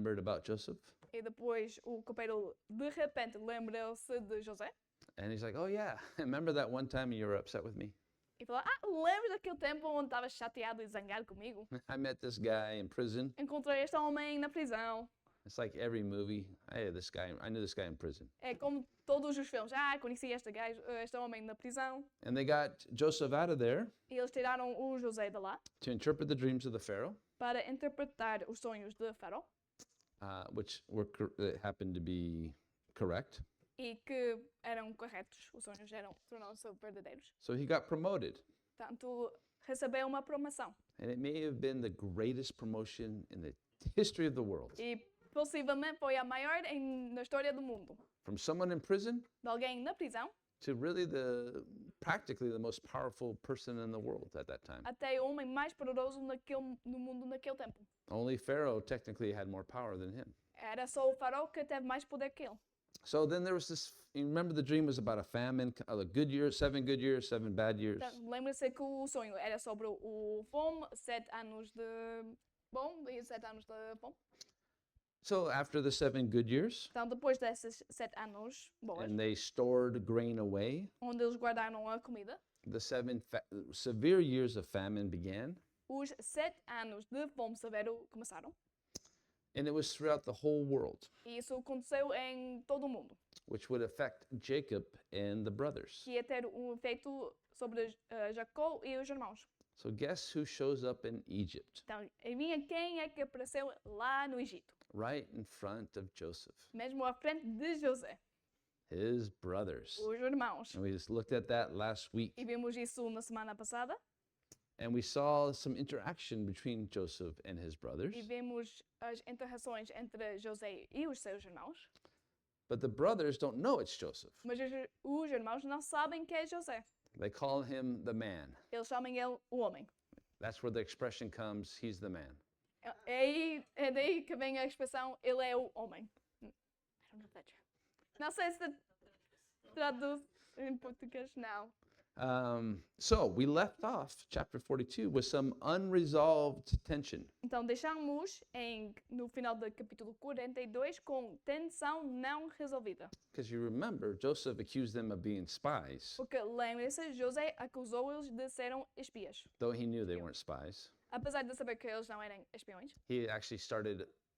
remembered about Joseph. E depois o copeiro de repente lembrou-se de José And he's like, oh yeah, remember that one time you were upset with me? e falou: lembras daquele tempo onde estavas chateado e zangado comigo? I met this guy in prison. Encontrei este homem na prisão. It's like every movie. I knew this guy in prison. É como todos os filmes. Conheci este homem na prisão. And they got Joseph out of there E eles tiraram o José de lá to interpret the dreams of the Pharaoh, para interpretar os sonhos de Faraó which happened to be correct. e que eram corretos. Os sonhos tornaram-se verdadeiros. So he got promoted. Portanto, recebeu uma promoção. And it may have been the greatest promotion in the history of the world. E possivelmente foi a maior na história do mundo. From someone in prison De alguém na prisão to really practically the most powerful person in the world at that time. até o homem mais poderoso no mundo naquele tempo. Only Pharaoh technically had more power than him. Era só o Faraó que teve mais poder que ele. So then there was this, you remember the dream was about a famine, a good year, 7 good years, 7 bad years. Então, lembra-se que o sonho era sobre o fome, 7 anos de bom e 7 anos de fome. So after the 7 good years, Então, depois desses 7 anos bons, and they stored grain away, onde eles guardaram a comida, the 7 severe years of famine began, os 7 anos de fome severo começaram. and it was throughout the whole world, E isso aconteceu em todo o mundo, which would affect Jacob and the brothers. que ia ter um efeito sobre Jacó e os irmãos. So guess who shows up in Egypt, Então, adivinha quem é que apareceu lá no Egito? right in front of Joseph? Mesmo à frente de José, His brothers. os irmãos. And we just looked at that last week, E vimos isso na semana passada. and we saw some interaction between Joseph and his brothers. E vimos as interações entre José e os seus irmãos. But the brothers don't know it's Joseph. Mas os irmãos não sabem que é José. They call him the man. Eles chamam ele o homem. That's where the expression comes, he's the man. É daí que vem a expressão, ele é o homem. I don't know if that's true. Não sei se traduz em português, não. So we left off chapter 42 with some unresolved tension. Então deixamos no final do capítulo 42 com tensão não resolvida. Because you remember, Joseph accused them of being spies, Porque lembre-se, José acusou-eles de serem espias. though he knew they weren't spies. Apesar de saber que eles não eram espiões.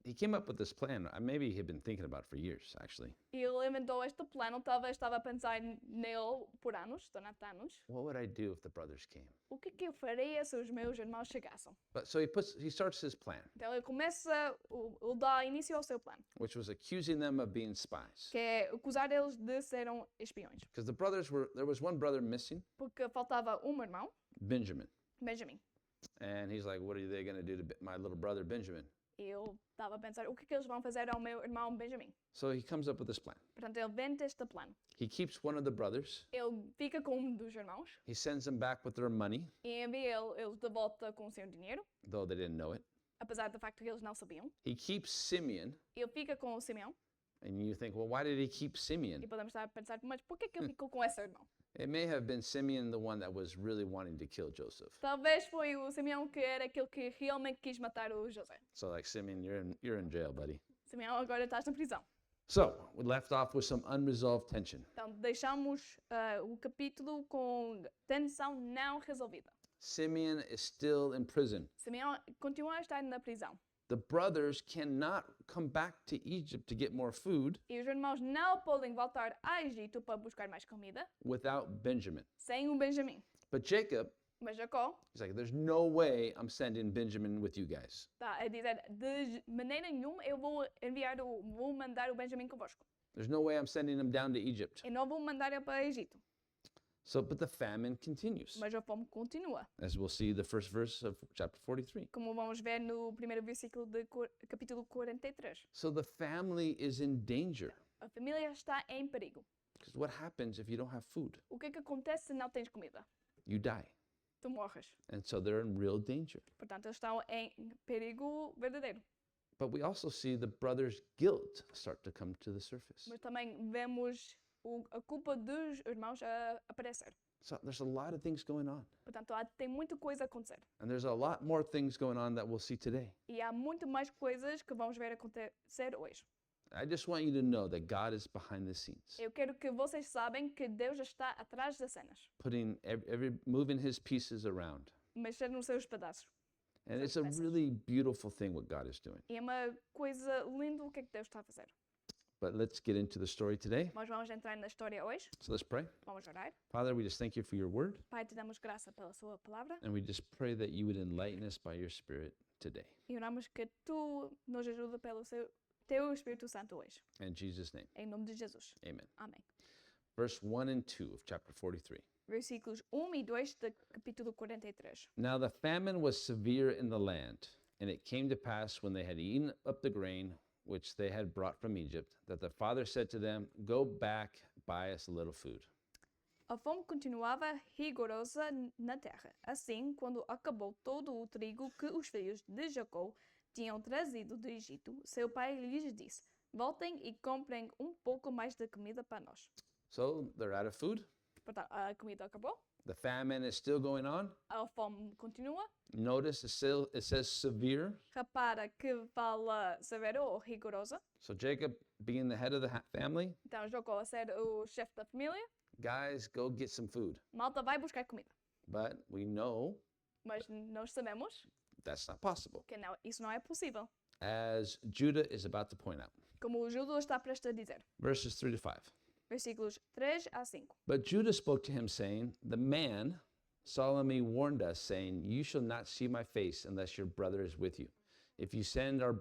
He came up with this plan. Maybe he'd been thinking about it for years, actually. E ele inventou este plano, talvez estava a pensar nele por anos, durante anos. What would I do if the brothers came? O que eu faria se os meus irmãos chegassem? But so he starts his plan, Então ele começa, ele dá início ao seu plano, which was accusing them of being spies. que é acusar eles de serem espiões. Because there was one brother missing, Porque faltava um irmão, Benjamin. Benjamin. And he's like, what are they going to do to my little brother Benjamin? E ele estava a pensar, o que eles vão fazer ao meu irmão Benjamin? So he comes up with this plan. Portanto, ele inventa este plano. He keeps one of the brothers. Ele fica com um dos irmãos He sends them back with their money, e envia eles de volta com o seu dinheiro, though they didn't know it. apesar do facto que eles não sabiam. He keeps Simeon. Ele fica com o Simeão And you think, well, why did he keep Simeon? e podemos estar a pensar, mas por que ele ficou com esse irmão? It may have been Simeon, the one that was really wanting to kill Joseph. Talvez foi o Simeão que era aquele que realmente quis matar o José. So like, Simeon, you're in jail, buddy. Simeão, agora estás na prisão. So we left off with some unresolved tension. Então, deixamos o capítulo com tensão não resolvida. Simeon is still in prison. Simeão continua a estar na prisão. The brothers cannot come back to Egypt to get more food E os irmãos não podem voltar a Egito para buscar mais comida without Benjamin. sem o Benjamim. But Jacob, Mas Jacó he's like, there's no way I'm sending Benjamin with you guys. está a dizer, de maneira nenhuma eu vou mandar o Benjamim convosco. There's no way I'm sending him down to Egypt. Eu não vou mandar ele para Egito. So, but the famine continues, Mas a fome continua. as we'll see the first verse of chapter 43. Como vamos ver no primeiro versículo do capítulo 43. So the family is in danger. A família está em perigo. Because what happens if you don't have food? O que acontece se não tens comida? You die. Tu morres. And so they're in real danger. Portanto, eles estão em perigo verdadeiro. But we also see the brothers' guilt start to come to the surface. Mas também vemos a culpa dos irmãos a aparecer. So there's a lot of things going on. Portanto, tem muita coisa a acontecer. And there's a lot more things going on that we'll see today. E há muito mais coisas que vamos ver acontecer hoje. I just want you to know that God is behind the scenes, Eu quero que vocês saibam que Deus está atrás das cenas, putting moving his pieces around. mexer nos seus pedaços. And it's a really beautiful thing what God is doing. E é uma coisa linda o que é que Deus está a fazer. But let's get into the story today. Nós vamos entrar na história hoje. So let's pray. Vamos orar. Father, we just thank you for your word, Pai, te damos graça pela sua palavra and we just pray that you would enlighten us by your spirit today. e oramos que tu nos ajuda pelo teu Espírito Santo hoje. In Jesus' name, Em nome de Jesus. amen. Amém. Verse 1 and 2 of chapter 43. Versículos 1 e 2 do capítulo 43. Now the famine was severe in the land, and it came to pass when they had eaten up the grain which they had brought from Egypt, that the father said to them, Go back, buy us a little food. A fome continuava rigorosa na terra. Assim, quando acabou todo o trigo que os filhos de Jacó tinham trazido do Egito, seu pai lhes disse: Voltem e comprem um pouco mais de comida para nós. So they're out of food. Portanto, a comida acabou, The famine is still going on. a fome continua. Notice it says severe. Repara que fala severo ou rigorosa. So Jacob, being the head of the family, Então, Jacó a ser o chefe da família. guys, go get some food. Malta vai buscar comida. But we know Mas nós sabemos that's not possible, que isso não é possível. as Judah is about to point out. Como o Judas está prestes a dizer. Verses 3 to 5. Versículos 3 a 5. But Judah spoke to him, saying, The man solemnly warned us, saying, You shall not see my face unless your brother is with you. If you send our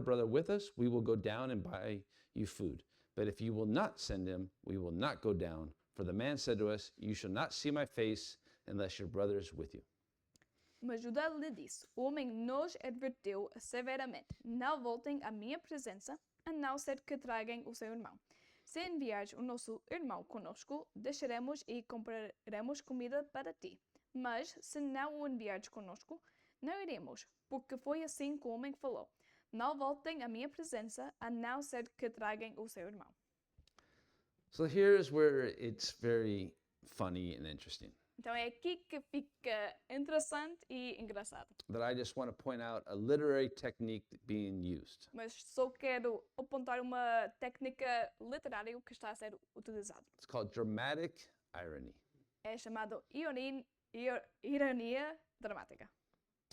brother with us, we will go down and buy you food. But if you will not send him, we will not go down. For the man said to us, You shall not see my face unless your brother is with you. Mas Judá lhe disse: O homem nos advertiu severamente: Não voltem à minha presença, a não ser que tragam o seu irmão. Se enviares o nosso irmão conosco, deixaremos e compraremos comida para ti. Mas, se não o enviares conosco, não iremos, porque foi assim que o homem falou: Não voltem à minha presença, a não ser que tragam o seu irmão. So here's where it's very funny and interesting. Então é aqui que fica interessante e engraçado. That I just want to point out a literary technique being used. Mas só quero apontar uma técnica literária que está a ser utilizada. It's called dramatic irony. É chamado ironia dramática.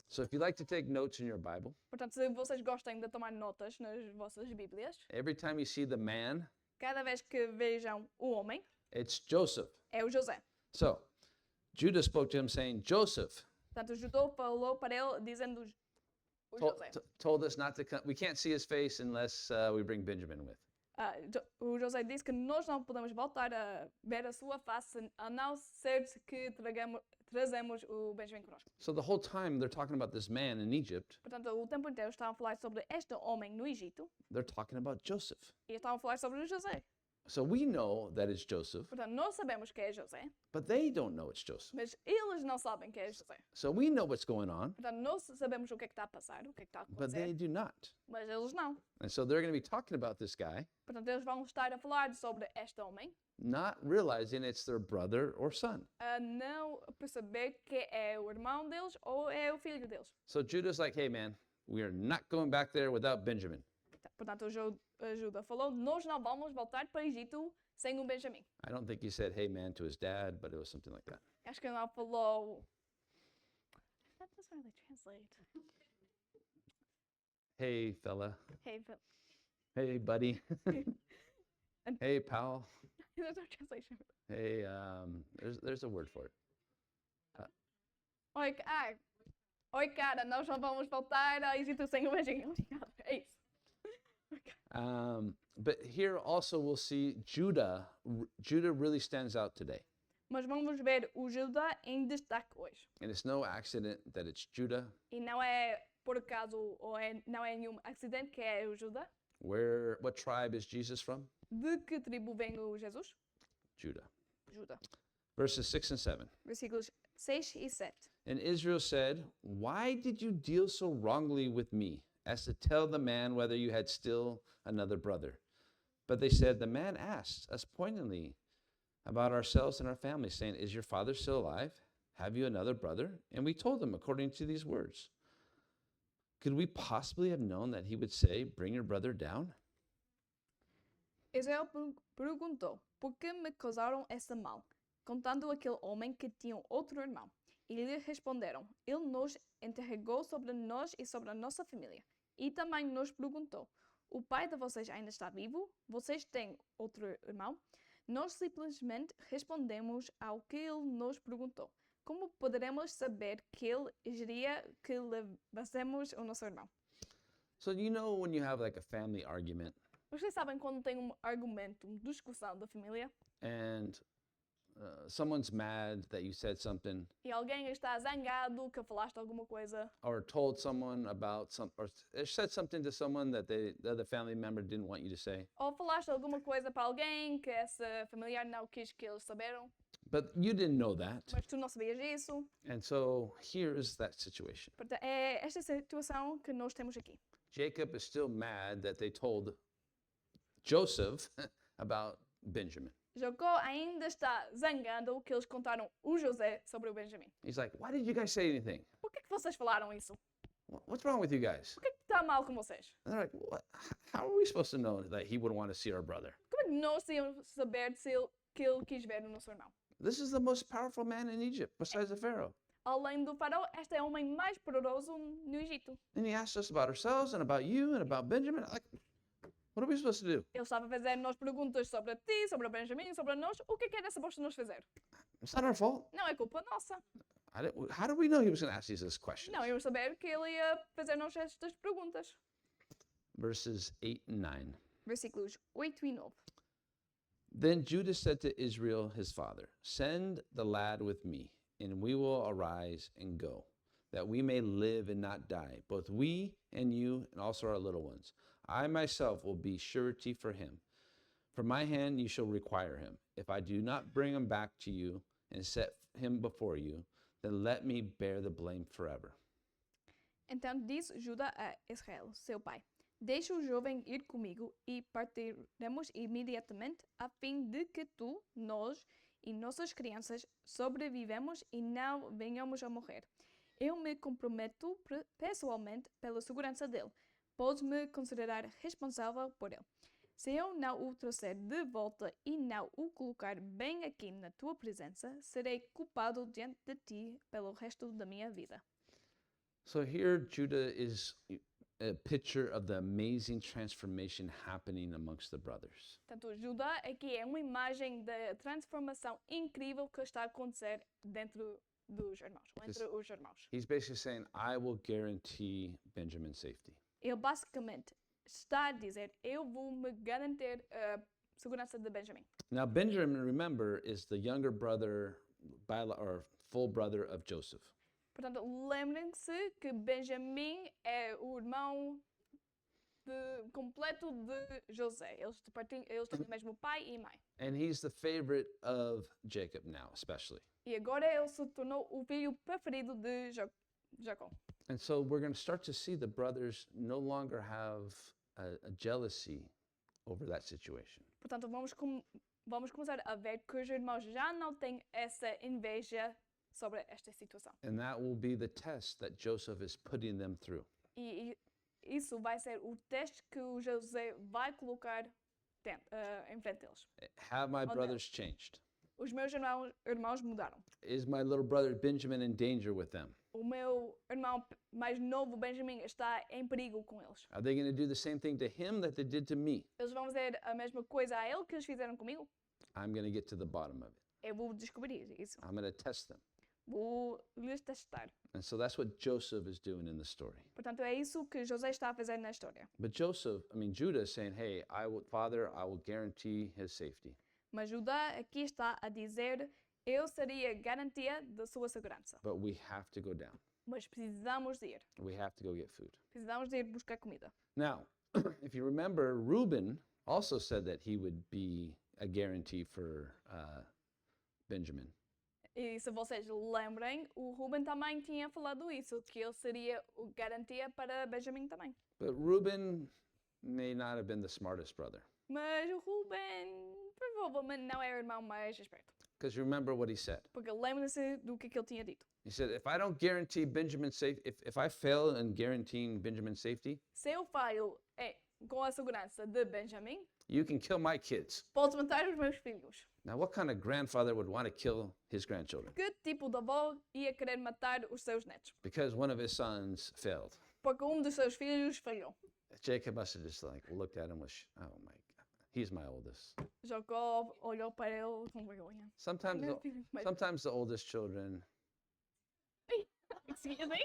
So if you like to take notes in your Bible, Portanto, se vocês gostam de tomar notas nas vossas Bíblias, every time you see the man, cada vez que vejam o homem, it's Joseph. é o José. So Judah spoke to him, saying, Joseph Portanto, o Judá falou para ele, dizendo o José. told us not to come. We can't see his face unless we bring Benjamin with. O José disse que nós não podemos voltar a ver a sua face, a não ser que trazemos o Benjamim connosco. So the whole time they're talking about this man in Egypt, Portanto, o tempo inteiro estavam a falar sobre este homem no Egito they're talking about Joseph. e estavam a falar sobre o José. So we know that it's Joseph, Portanto, nós sabemos que é José, but they don't know it's Joseph. mas eles não sabem que é José. So we know what's going on, Portanto, nós sabemos o que é que está a passar, o que é que está a but they acontecer, do not. mas eles não. And so they're going to be talking about this guy, Portanto, eles vão estar a falar sobre este homem, not realizing it's their brother or son. a não perceber que é o irmão deles ou é o filho deles. So Judah's like, hey man, we are not going back there without Benjamin. Portanto, a Judá falou: Nós não vamos voltar para o Egito sem um Benjamim. I don't think he said hey man to his dad, but it was something like that. Acho que ele não falou. That doesn't really translate. Hey fella, Hey, but hey buddy, hey pal, there's no translation. hey, there's a word for it. Oi, cara, nós não vamos voltar ao Egito sem o Benjamim. Obrigado. É isso. But here also we'll see Judah really stands out today. Mas vamos ver o Judá em destaque hoje. And it's no accident that it's Judah. E não é por acaso ou não é nenhum acidente que é o Judá. What tribe is Jesus from? De que tribo vem o Jesus? Judah. Judá. Verses 6 and 7. Versículos 6 e 7. And Israel said, Why did you deal so wrongly with me, as to tell the man whether you had still another brother? But they said, The man asked us pointedly, about ourselves and our family, saying, "Is your father still alive? Have you another brother?" And we told him according to these words. Could we possibly have known that he would say, "Bring your brother down"? Israel perguntou: Por que me causaram esse mal? Contando aquele homem que tinha outro irmão. E lhe responderam: Ele nos interrogou sobre nós e sobre a nossa família. E também nos perguntou: O pai de vocês ainda está vivo? Vocês têm outro irmão? Nós simplesmente respondemos ao que ele nos perguntou. Como poderemos saber que ele iria que levássemos o nosso irmão? So you know when you have like a family argument Vocês sabem quando tem um argumento, uma discussão da família and someone's mad that you said something e alguém está zangado que falaste alguma coisa or told someone about some or said something to someone that the other family member didn't want you to say, ou falaste alguma coisa para alguém que essa familiar não quis que eles souberam, but you didn't know that. mas tu não sabias isso. And so here's that situation. Portanto, é esta situação que nós temos aqui. Jacob is still mad that they told Joseph about Benjamin. Jacó ainda está zangado que eles contaram o José sobre o Benjamim. He's like, "Why did you guys say anything? Por que vocês falaram isso? What's wrong with you guys?" Por que está mal com vocês? And they're like, How are we supposed to know that he would want to see our brother? Como é que nós íamos saber que ele quis ver o nosso irmão? This is the most powerful man in Egypt, besides the Pharaoh. Além do faraó, este é o homem mais poderoso no Egito. And he asked us about ourselves and about you and about Benjamin. Like, what are we supposed to do? Ele estava a fazer-nos perguntas sobre ti, sobre o Benjamim, sobre nós. O que é que era suposto nos fazer? It's not our fault. Não é culpa nossa. How did we know he was going to ask these questions? Não íamos saber que ele ia fazer-nos estas perguntas. Verses 8 and 9. Versículos 8 e 9. Then Judah said to Israel his father, "Send the lad with me, and we will arise and go, that we may live and not die, both we and you, and also our little ones. I myself will be surety for him. From my hand you shall require him. If I do not bring him back to you and set him before you, then let me bear the blame forever." Então disse Judá a Israel, seu pai: Deixa o jovem ir comigo e partiremos imediatamente, a fim de que tu, nós e nossas crianças sobrevivemos e não venhamos a morrer. Eu me comprometo pessoalmente pela segurança dele. Podes-me considerar responsável por ele. Se eu não o trouxer de volta e não o colocar bem aqui na tua presença, serei culpado diante de ti pelo resto da minha vida. So here Judah is a picture of the amazing transformation happening amongst the brothers. Portanto, Judá aqui é uma imagem da transformação incrível que está a acontecer dentro dos irmãos, ou entre os irmãos. He's basically saying, "I will guarantee Benjamin's safety." Ele basicamente está a dizer: Eu vou me garantir a segurança de Benjamim. Now Benjamin, remember, is the younger brother or full brother of Joseph. Portanto, lembrem-se que Benjamim é o irmão completo de José. Eles têm o mesmo pai e mãe. And he's the favorite of Jacob now, especially. E agora ele se tornou o filho preferido de Jacó. And so we're going to start to see the brothers no longer have a jealousy over that situation. Portanto, vamos começar a ver que os irmãos já não têm essa inveja sobre esta situação. And that will be the test that Joseph is putting them through. E isso vai ser o teste que o José vai colocar em frente deles. Have my On brothers changed? Os meus irmãos mudaram. Is my little brother Benjamin in danger with them? O meu irmão mais novo, Benjamim, está em perigo com eles. Are they going to do the same thing to him that they did to me? Eles vão fazer a mesma coisa a ele que eles fizeram comigo? I'm going to get to the bottom of it. Eu vou descobrir isso. I'm going to test them. Vou lhes testar. And so that's what Joseph is doing in the story. Portanto, é isso que José está a fazer na história. But Judah is saying, "Hey, Father, I will guarantee his safety." Mas Judá aqui está a dizer: Eu seria garantia da sua segurança. But we have to go down. Mas precisamos de ir. We have to go get food. Precisamos de ir buscar comida. Now, if you remember, Reuben also said that he would be a guarantee for Benjamin. E se vocês lembrem, o Ruben também tinha falado isso, que ele seria garantia para Benjamim também. But Reuben may not have been the smartest brother. Mas o Ruben provavelmente não é o irmão mais esperto. Because remember what he said. Porque lembra-se do que ele tinha dito. He said, if I don't guarantee Benjamin's safety, if I fail in guaranteeing Benjamin's safety, Se eu falho com a segurança de Benjamin, you can kill my kids. podes matar os meus filhos. Now, what kind of grandfather would want to kill his grandchildren? Que tipo de avó ia querer matar os seus netos? Because one of his sons failed. Porque dos seus filhos falhou. Jacob must have just looked at him with, oh my God, he's my oldest. Jacob olhou para ele com vergonha. Sometimes, Meu filho mais- sometimes the oldest children, Excuse me?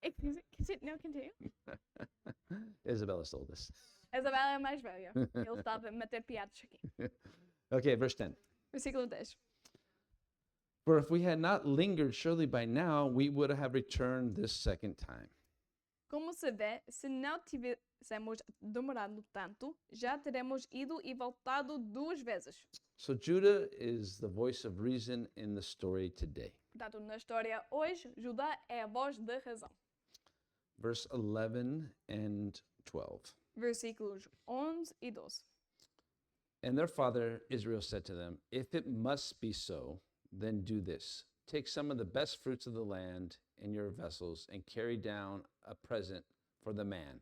Excuse me? Não, continue. Isabella's the oldest. Isabela é a mais velha. Ele estava a meter piadas aqui. Okay, verse 10. Versículo 10. For if we had not lingered, surely by now we would have returned this second time. Como se vê, se não tivéssemos demorado tanto, já teremos ido e voltado 2 vezes. So Judah is the voice of reason in the story today. Portanto, na história hoje, Judá é a voz da razão. Verse 11 and 12. Versículos 11 e 12. And their father Israel said to them, if it must be so, then do this. Take some of the best fruits of the land in your vessels and carry down a present for the man.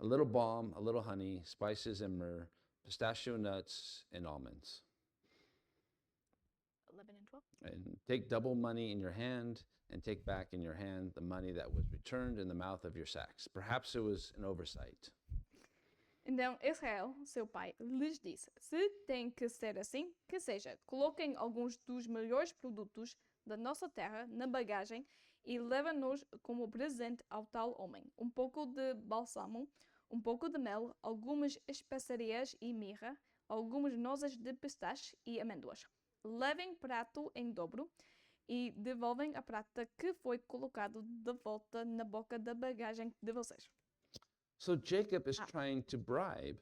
A little balm, a little honey, spices and myrrh, pistachio nuts and almonds. 11 and 12. And take double money in your hand and take back in your hand the money that was returned in the mouth of your sacks. Perhaps it was an oversight. Então Israel, seu pai, lhes disse: se tem que ser assim, que seja. Coloquem alguns dos melhores produtos da nossa terra na bagagem e levem-nos como presente ao tal homem. Um pouco de bálsamo, um pouco de mel, algumas especiarias e mirra, algumas nozes de pistache e amêndoas. Levem prato em dobro e devolvem a prata que foi colocado de volta na boca da bagagem de vocês. So Jacob is trying to bribe,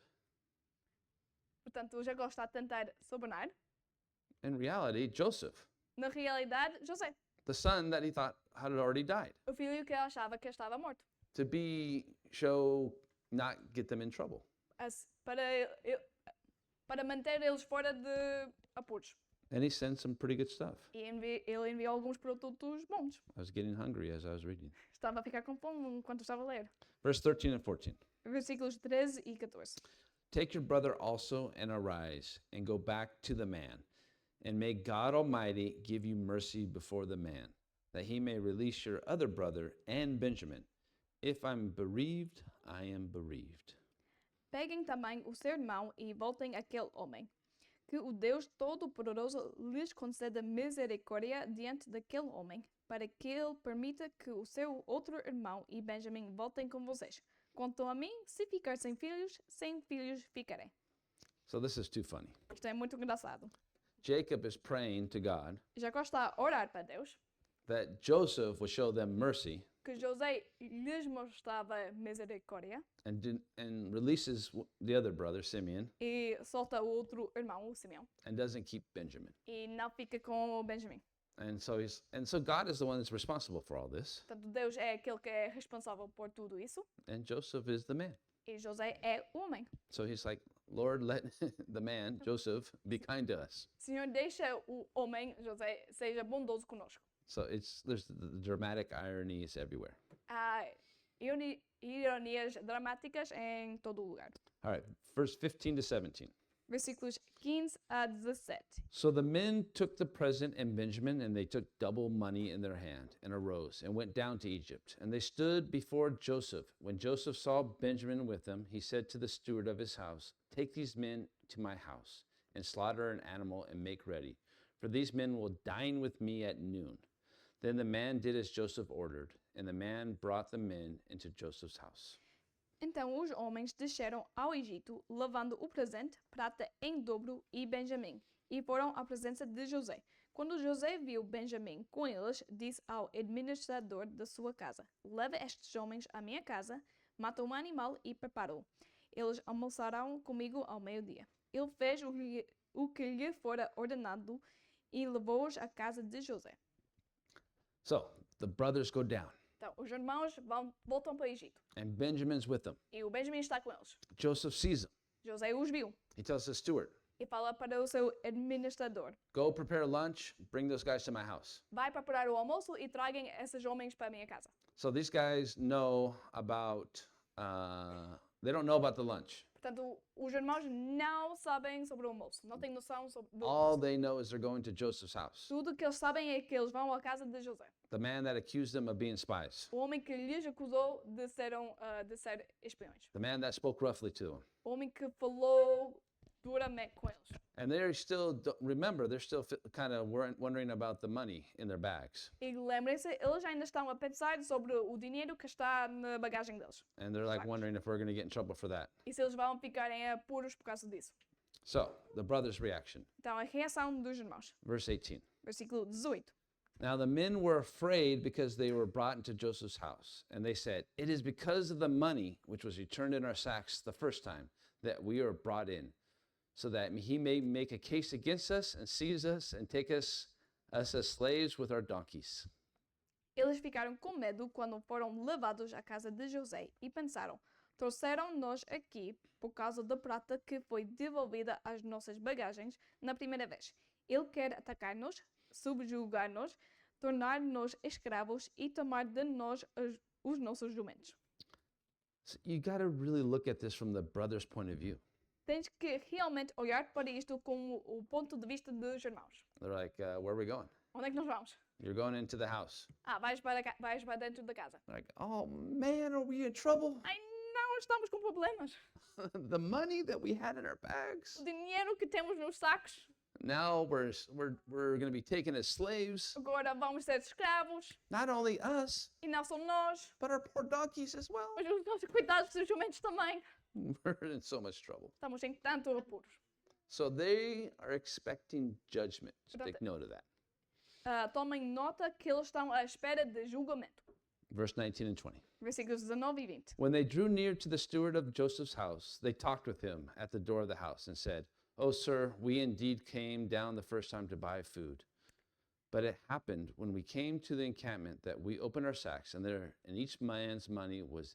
Portanto, Jacó está a tentar sobornar, in reality, Joseph, na realidade, José, the son that he thought had already died, o filho que ele achava que estava morto, to not get them in trouble. para manter eles fora de apuros. And he sent some pretty good stuff. E ele enviou alguns produtos bons. I was getting hungry as I was reading. Estava a ficar com fome enquanto estava a ler. Verse 13 and 14. Versículos 13 e 14. Take your brother also and arise and go back to the man. And may God Almighty give you mercy before the man, that he may release your other brother and Benjamin. If I'm bereaved, I am bereaved. Peguem também o seu irmão e voltem àquele homem. Que o Deus Todo-Poderoso lhes conceda misericórdia diante daquele homem, para que ele permita que o seu outro irmão e Benjamin voltem com vocês. Quanto a mim, se ficar sem filhos ficarei. So this is too funny. Isto é muito engraçado. Jacob is praying to God Jacó está a orar para Deus, that Joseph will show them mercy que José lhes mostrava misericórdia and releases the other brother, Simeon, e solta o outro irmão, o Simeão, and doesn't keep Benjamin. e não fica com o Benjamin. And so God is the one that's responsible for all this, Portanto, Deus é aquele que é responsável por tudo isso and Joseph is the man. e José é o homem. So he's like, Lord, let the man, Joseph, be kind to us. Senhor, deixa o homem, José, seja bondoso conosco. So there's the dramatic ironies everywhere. Há ironias dramáticas em todo o lugar. All right, verse 15 to 17. Versículos 15 a 17. So the men took the present and Benjamin, and they took double money in their hand, and arose and went down to Egypt. And they stood before Joseph. When Joseph saw Benjamin with them, he said to the steward of his house, take these men to my house, and slaughter an animal and make ready, for these men will dine with me at noon. Then the man did as Joseph ordered, and the man brought the men into Joseph's house. Então os homens desceram ao Egito, levando o presente, prata em dobro e Benjamim, e foram à presença de José. Quando José viu Benjamim com eles, disse ao administrador da sua casa: leva estes homens à minha casa, mata um animal e prepara-o. Eles almoçarão comigo ao meio-dia. Ele fez o que lhe fora ordenado e levou-os à casa de José. So the brothers go down. Então, os irmãos voltam para o Egito. and Benjamin's with them. E o Benjamim está com eles. Joseph sees them. José os viu He tells the steward, e fala para o seu administrador: go prepare lunch, bring those guys to my house. vai preparar o almoço e tragam esses homens para a minha casa. So these guys know about, they don't know about the lunch. Portanto, os irmãos não sabem sobre o almoço, não têm noção sobre do All almoço. they know is they're going to Joseph's house, Tudo que eles sabem é que eles vão à casa de José, the man that accused them of being spies, o homem que lhes acusou de ser espiões, the man that spoke roughly to them. o homem que falou duramente com eles. And they're still, remember, they're still kind of wondering about the money in their bags. E lembrem-se, eles ainda estão a pensar sobre o dinheiro que está na bagagem deles. And they're like wondering if we're going to get in trouble for that. E se eles vão ficar em apuros por causa disso. So, the brother's reaction. Então, a reação dos irmãos. Verse 18. Versículo 18. Now the men were afraid because they were brought into Joseph's house. And they said, it is because of the money which was returned in our sacks the first time that we are brought in, so that he may make a case against us and seize us and take us as slaves with our donkeys. Eles ficaram com medo quando foram levados à casa de José e pensaram: trouxeram-nos aqui por causa da prata que foi devolvida às nossas bagagens na primeira vez. Ele quer atacar-nos, subjugar-nos, tornar-nos escravos e tomar de nós os nossos jumentos. So you got to really look at this from the brother's point of view. Tens que realmente olhar para isto com o ponto de vista dos irmãos. They're like, where are we going? Onde é que nós vamos? You're going into the house. Vais para dentro da casa. They're like, oh man, are we in trouble? Ai, não, estamos com problemas. The money that we had in our bags. O dinheiro que temos nos sacos, Now we're going to be taken as slaves. agora vamos ser escravos. Not only us, E não só nós, but our poor donkeys as well. mas os nossos coitados dos jumentos também. We're in so much trouble. Estamos em tanto apuros. So they are expecting judgment. So take note of that. Tomem nota que eles estão à espera de julgamento. Verse 19 and 20. Versículos 19 e 20. When they drew near to the steward of Joseph's house, they talked with him at the door of the house and said, "Oh, sir, we indeed came down the first time to buy food. But it happened when we came to the encampment that we opened our sacks, and there in each man's money was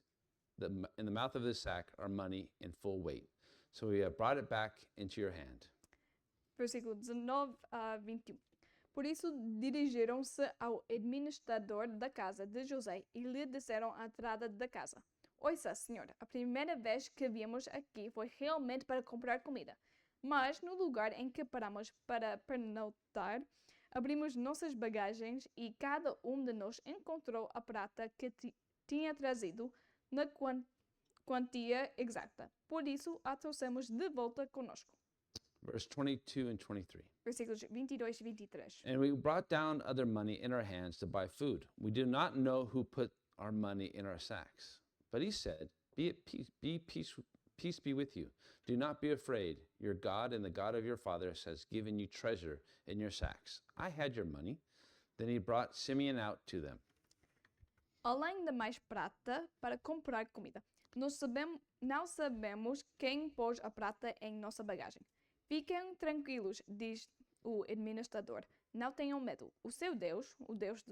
in the mouth of his sack our money in full weight. So we have brought it back into your hand." Versículo 19 a 21. Por isso dirigiram-se ao administrador da casa de José e lhe disseram à entrada da casa: Ouça, senhor, a primeira vez que viemos aqui foi realmente para comprar comida. Mas no lugar em que paramos para pernoitar, abrimos nossas bagagens e cada um de nós encontrou a prata que tinha trazido na quantia exata. Por isso a trouxemos de volta conosco. Verse 22 and 23. Versículos 22 e 23. And we brought down other money in our hands to buy food. We do not know who put our money in our sacks. But he said, Be at peace, peace be with you. Do not be afraid. Your God and the God of your fathers has given you treasure in your sacks. I had your money. Then he brought Simeon out to them. Além da mais prata para comprar comida, não sabemos quem pôs a prata em nossa bagagem. Fiquem tranquilos, diz o administrador. Não tenham medo. O seu Deus, o Deus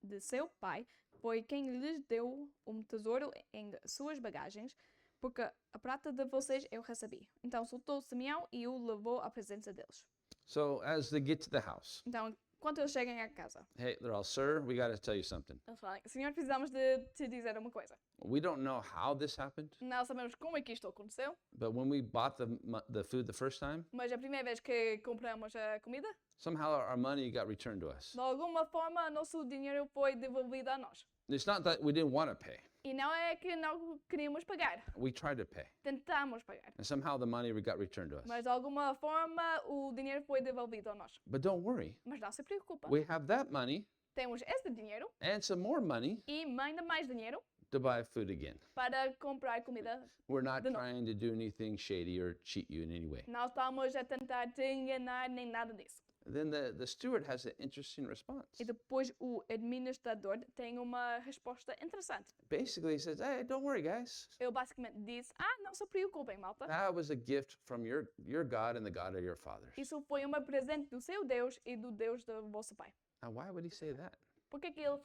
de seu pai, foi quem lhes deu um tesouro em suas bagagens, porque a prata de vocês eu recebi. Então soltou Simeão e o levou à presença deles. So as they get to the house, Então, quando eles chegam à casa, hey, they're all, sir, we got to tell you something. eles falam: Senhor, precisamos de te dizer uma coisa. We don't know how this happened, Não sabemos como é que isto aconteceu, but when we bought the food the first time, mas a primeira vez que compramos a comida, somehow our money got returned to us. de alguma forma, nosso dinheiro foi devolvido a nós. It's not that we didn't want to pay. E não é que não queríamos pagar. We tried to pay. Tentamos pagar. And somehow the money got returned to us. Mas de alguma forma o dinheiro foi devolvido a nós. But don't worry. Mas não se preocupa. We have that money Temos esse dinheiro and some more money e ainda mais dinheiro to buy food again. para comprar comida. We're not De novo. trying to do anything shady or cheat you in any way. Não estamos a tentar te enganar nem nada disso. Then the steward has an interesting response. E depois o administrador tem uma resposta interessante. Basically, he says, hey, don't worry, guys. Ele basicamente disse: não se preocupem, malta. That was a gift from your God and the God of your fathers. Isso foi uma presente do seu Deus e do Deus do vosso pai. Now, why would he say that? Por que ele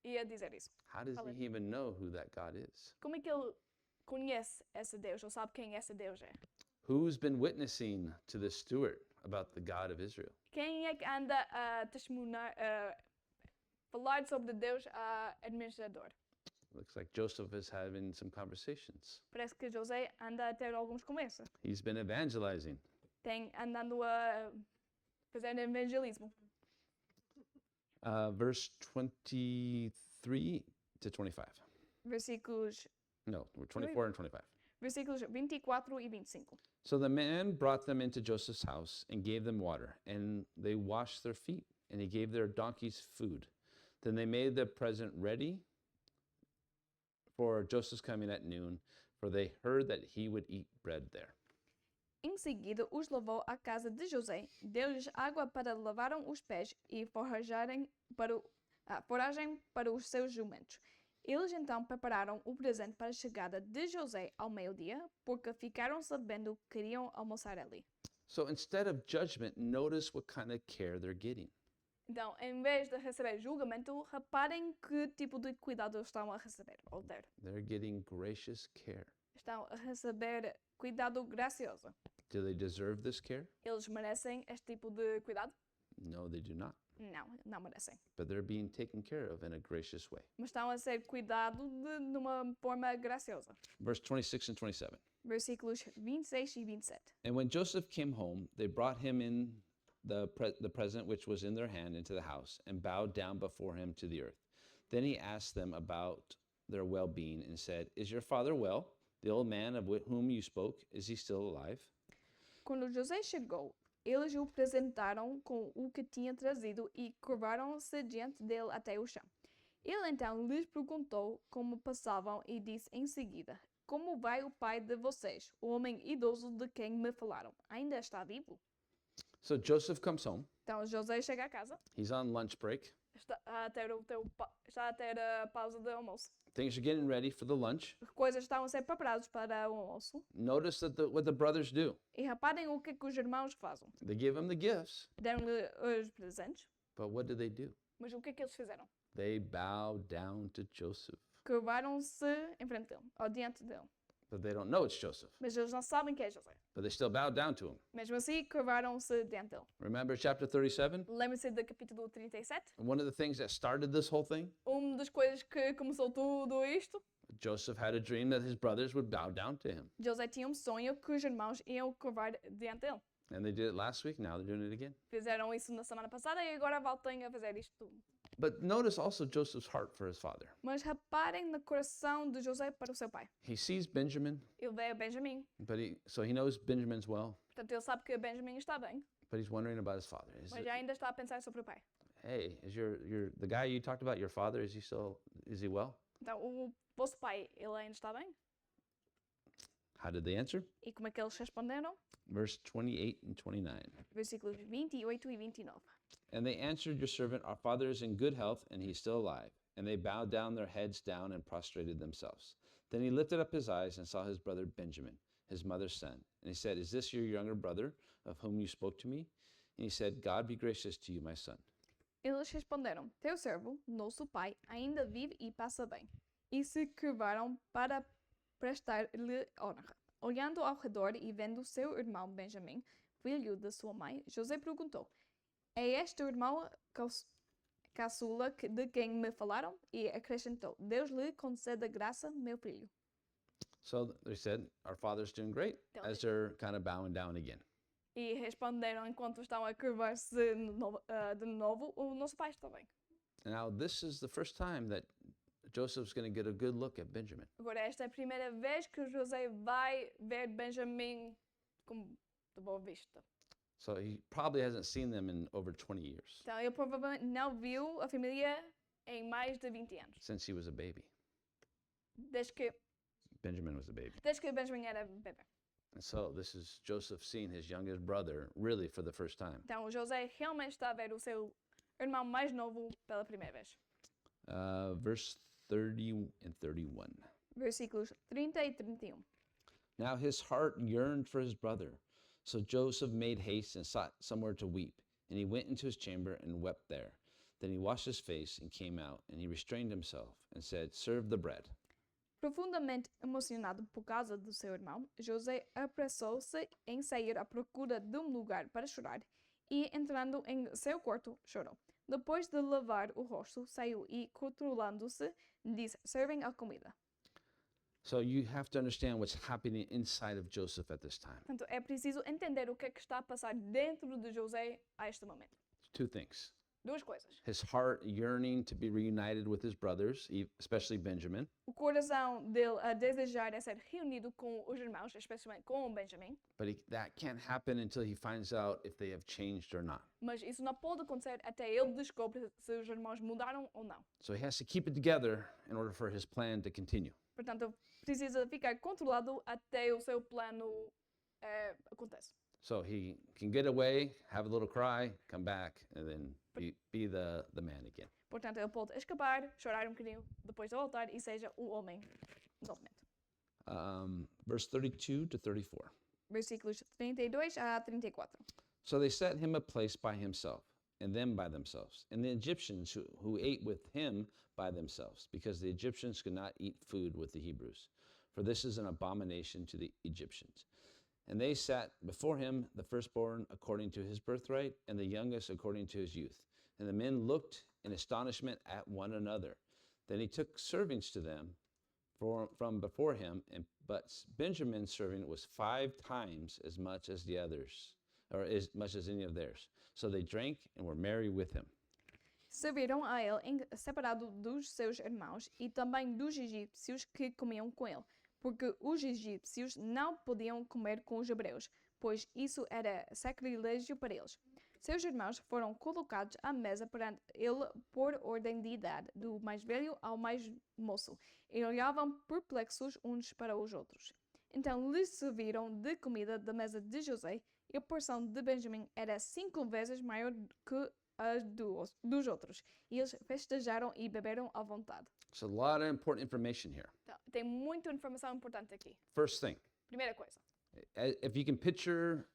ia dizer isso? How does Fala. he even know who that God is? Como é que ele conhece esse Deus ou sabe quem esse Deus é? Who's been witnessing to the steward about the God of Israel? Quem é que anda a testemunhar, falar sobre Deus administrador? Looks like Joseph is having some conversations. Parece que José anda a ter alguns conversas. He's been evangelizing. Tem andando a fazer evangelismo. Verse 23 to 25. Versículos, No, we're 24 and 25. versículos 24 e 25. So the man brought them into Joseph's house and gave them water, and they washed their feet, and he gave their donkeys food. Then they made the present ready for Joseph's coming at noon, for they heard that he would eat bread there. Em seguida os levou à casa de José, deu-lhes água para lavaram os pés e forragem para os seus jumentos. Eles então prepararam o presente para a chegada de José ao meio-dia, porque ficaram sabendo que queriam almoçar ali. So instead of judgment, notice what kind of care they're getting. Então, em vez de receber julgamento, reparem que tipo de cuidado eles estão a receber ou ter. They're getting gracious care. Estão a receber cuidado gracioso. Do they deserve this care? Eles merecem este tipo de cuidado? No, they do not. Não, não merecem. But they're being taken care of in a gracious way. Mas estão a ser cuidados de uma forma graciosa. Verse 26 and 27. Versículos 26 e 27. And when Joseph came home, they brought him in the present which was in their hand into the house and bowed down before him to the earth. Then he asked them about their well-being and said, Is your father well? The old man of whom you spoke, is he still alive? Quando José chegou, eles o apresentaram com o que tinha trazido e curvaram-se diante dele até o chão. Ele então lhes perguntou como passavam e disse em seguida, Como vai o pai de vocês, o homem idoso de quem me falaram? Ainda está vivo? So Joseph comes home. Então José chega a casa, He's on lunch break. está a ter a pausa de almoço. Things are getting ready for the lunch. As coisas estão a ser preparadas para o almoço. Notice that what the brothers do. E reparem o que os irmãos fazem. They give him the gifts, Deram-lhe os presentes, but what do they do? mas o que é que eles fizeram? They bow down to Joseph, Curvaram-se em frente dele, ou diante dele. but they don't know it's Joseph. Mas eles não sabem que é José. But they still bow down to him. Mesmo assim, curvaram-se diante dele. Remember chapter 37? Lembre-se do capítulo 37? One of the things that started this whole thing, Uma das coisas que começou tudo isto, Joseph had a dream that his brothers would bow down to him. José tinha sonho que os irmãos iam curvar diante dele. And they did it last week, now they're doing it again. Fizeram isso na semana passada e agora voltem a fazer isto tudo. But notice also Joseph's heart for his father. Mas reparem no coração de José para o seu pai. He sees Benjamin, Ele vê a Benjamim, so he knows Benjamin's well, portanto ele sabe que Benjamim está bem, but he's wondering about his father. mas ainda está a pensar sobre o pai. Hey, is the guy you talked about, your father, is he well? Então, o vosso pai, ele ainda está bem? How did they answer? E como é que eles responderam? Verse 28 and 29. Versículos 28 e 29. And they answered, Your servant, our father is in good health, and he's still alive. And they bowed down their heads down and prostrated themselves. Then he lifted up his eyes and saw his brother Benjamin, his mother's son. And he said, Is this your younger brother of whom you spoke to me? And he said, God be gracious to you, my son. Eles responderam: Teu servo, nosso pai, ainda vive e passa bem. E se curvaram para prestar-lhe honra. Olhando ao redor e vendo seu irmão Benjamim, filho de sua mãe, José perguntou: É este o irmão caçula de quem me falaram? E acrescentou: Deus lhe conceda graça, meu filho. So they said, Our father's doing great, as they're kind of bowing down again. E responderam enquanto estão a curvar-se de novo: O nosso pai está bem. Now, this is the first time that Joseph's going to get a good look at Benjamin. Agora, esta é a primeira vez que José vai ver Benjamim de boa vista. So he probably hasn't seen them in over 20 years, Então, ele provavelmente não viu a família em mais de 20 anos. since he was a baby. Desde que Benjamin was a baby. Benjamim era bebê. And so this is Joseph seeing his youngest brother really for the first time. Então, José realmente está a ver o seu irmão mais novo pela primeira vez. Verse 30 and 31. Versículos 30 e 31. Now his heart yearned for his brother. So Joseph made haste and sought somewhere to weep. And he went into his chamber and wept there. Then he washed his face and came out, and he restrained himself and said, "Serve the bread." Profundamente emocionado por causa do seu irmão, José apressou-se em sair à procura de um lugar para chorar e, entrando em seu quarto, chorou. Depois de lavar o rosto, saiu e, controlando-se, disse: "Servem a comida." So you have to understand what's happening inside of Joseph at this time. Portanto, é preciso entender o que é que está a passar dentro de José a este momento. Two things. Duas coisas. His heart yearning to be reunited with his brothers, especially Benjamin, O coração dele a desejar é ser reunido com os irmãos, especialmente com o Benjamin, but that can't happen until he finds out if they have changed or not. mas isso não pode acontecer até ele descobre se os irmãos mudaram ou não. So he has to keep it together in order for his plan to continue. Portanto, precisa ficar controlado até o seu plano acontece. So he can get away, have a little cry, come back, and then be the man again. Portanto, ele pode escapar, chorar um bocadinho, depois de voltar e seja o homem novamente. Verse 32 to 34. Versículos 32 a 34. So they set him a place by himself, and them by themselves, and the Egyptians who ate with him by themselves, because the Egyptians could not eat food with the Hebrews, for this is an abomination to the Egyptians. And they sat before him, the firstborn according to his birthright, and the youngest according to his youth. And the men looked in astonishment at one another. Then he took servants to them from before him, but Benjamin's serving was 5 times as much as the others, or as much as any of theirs. So they drank and were merry with him. Serviram a ele separado dos seus irmãos e também dos egípcios que comiam com ele, porque os egípcios não podiam comer com os hebreus, pois isso era sacrilégio para eles. Seus irmãos foram colocados à mesa perante ele por ordem de idade, do mais velho ao mais moço, e olhavam perplexos uns para os outros. Então lhes serviram de comida da mesa de José, e a porção de Benjamim era 5 vezes maior que a dos outros, e eles festejaram e beberam à vontade. So a lot of important information here. Então, tem muita informação importante aqui. First thing, Primeira coisa, if you can picture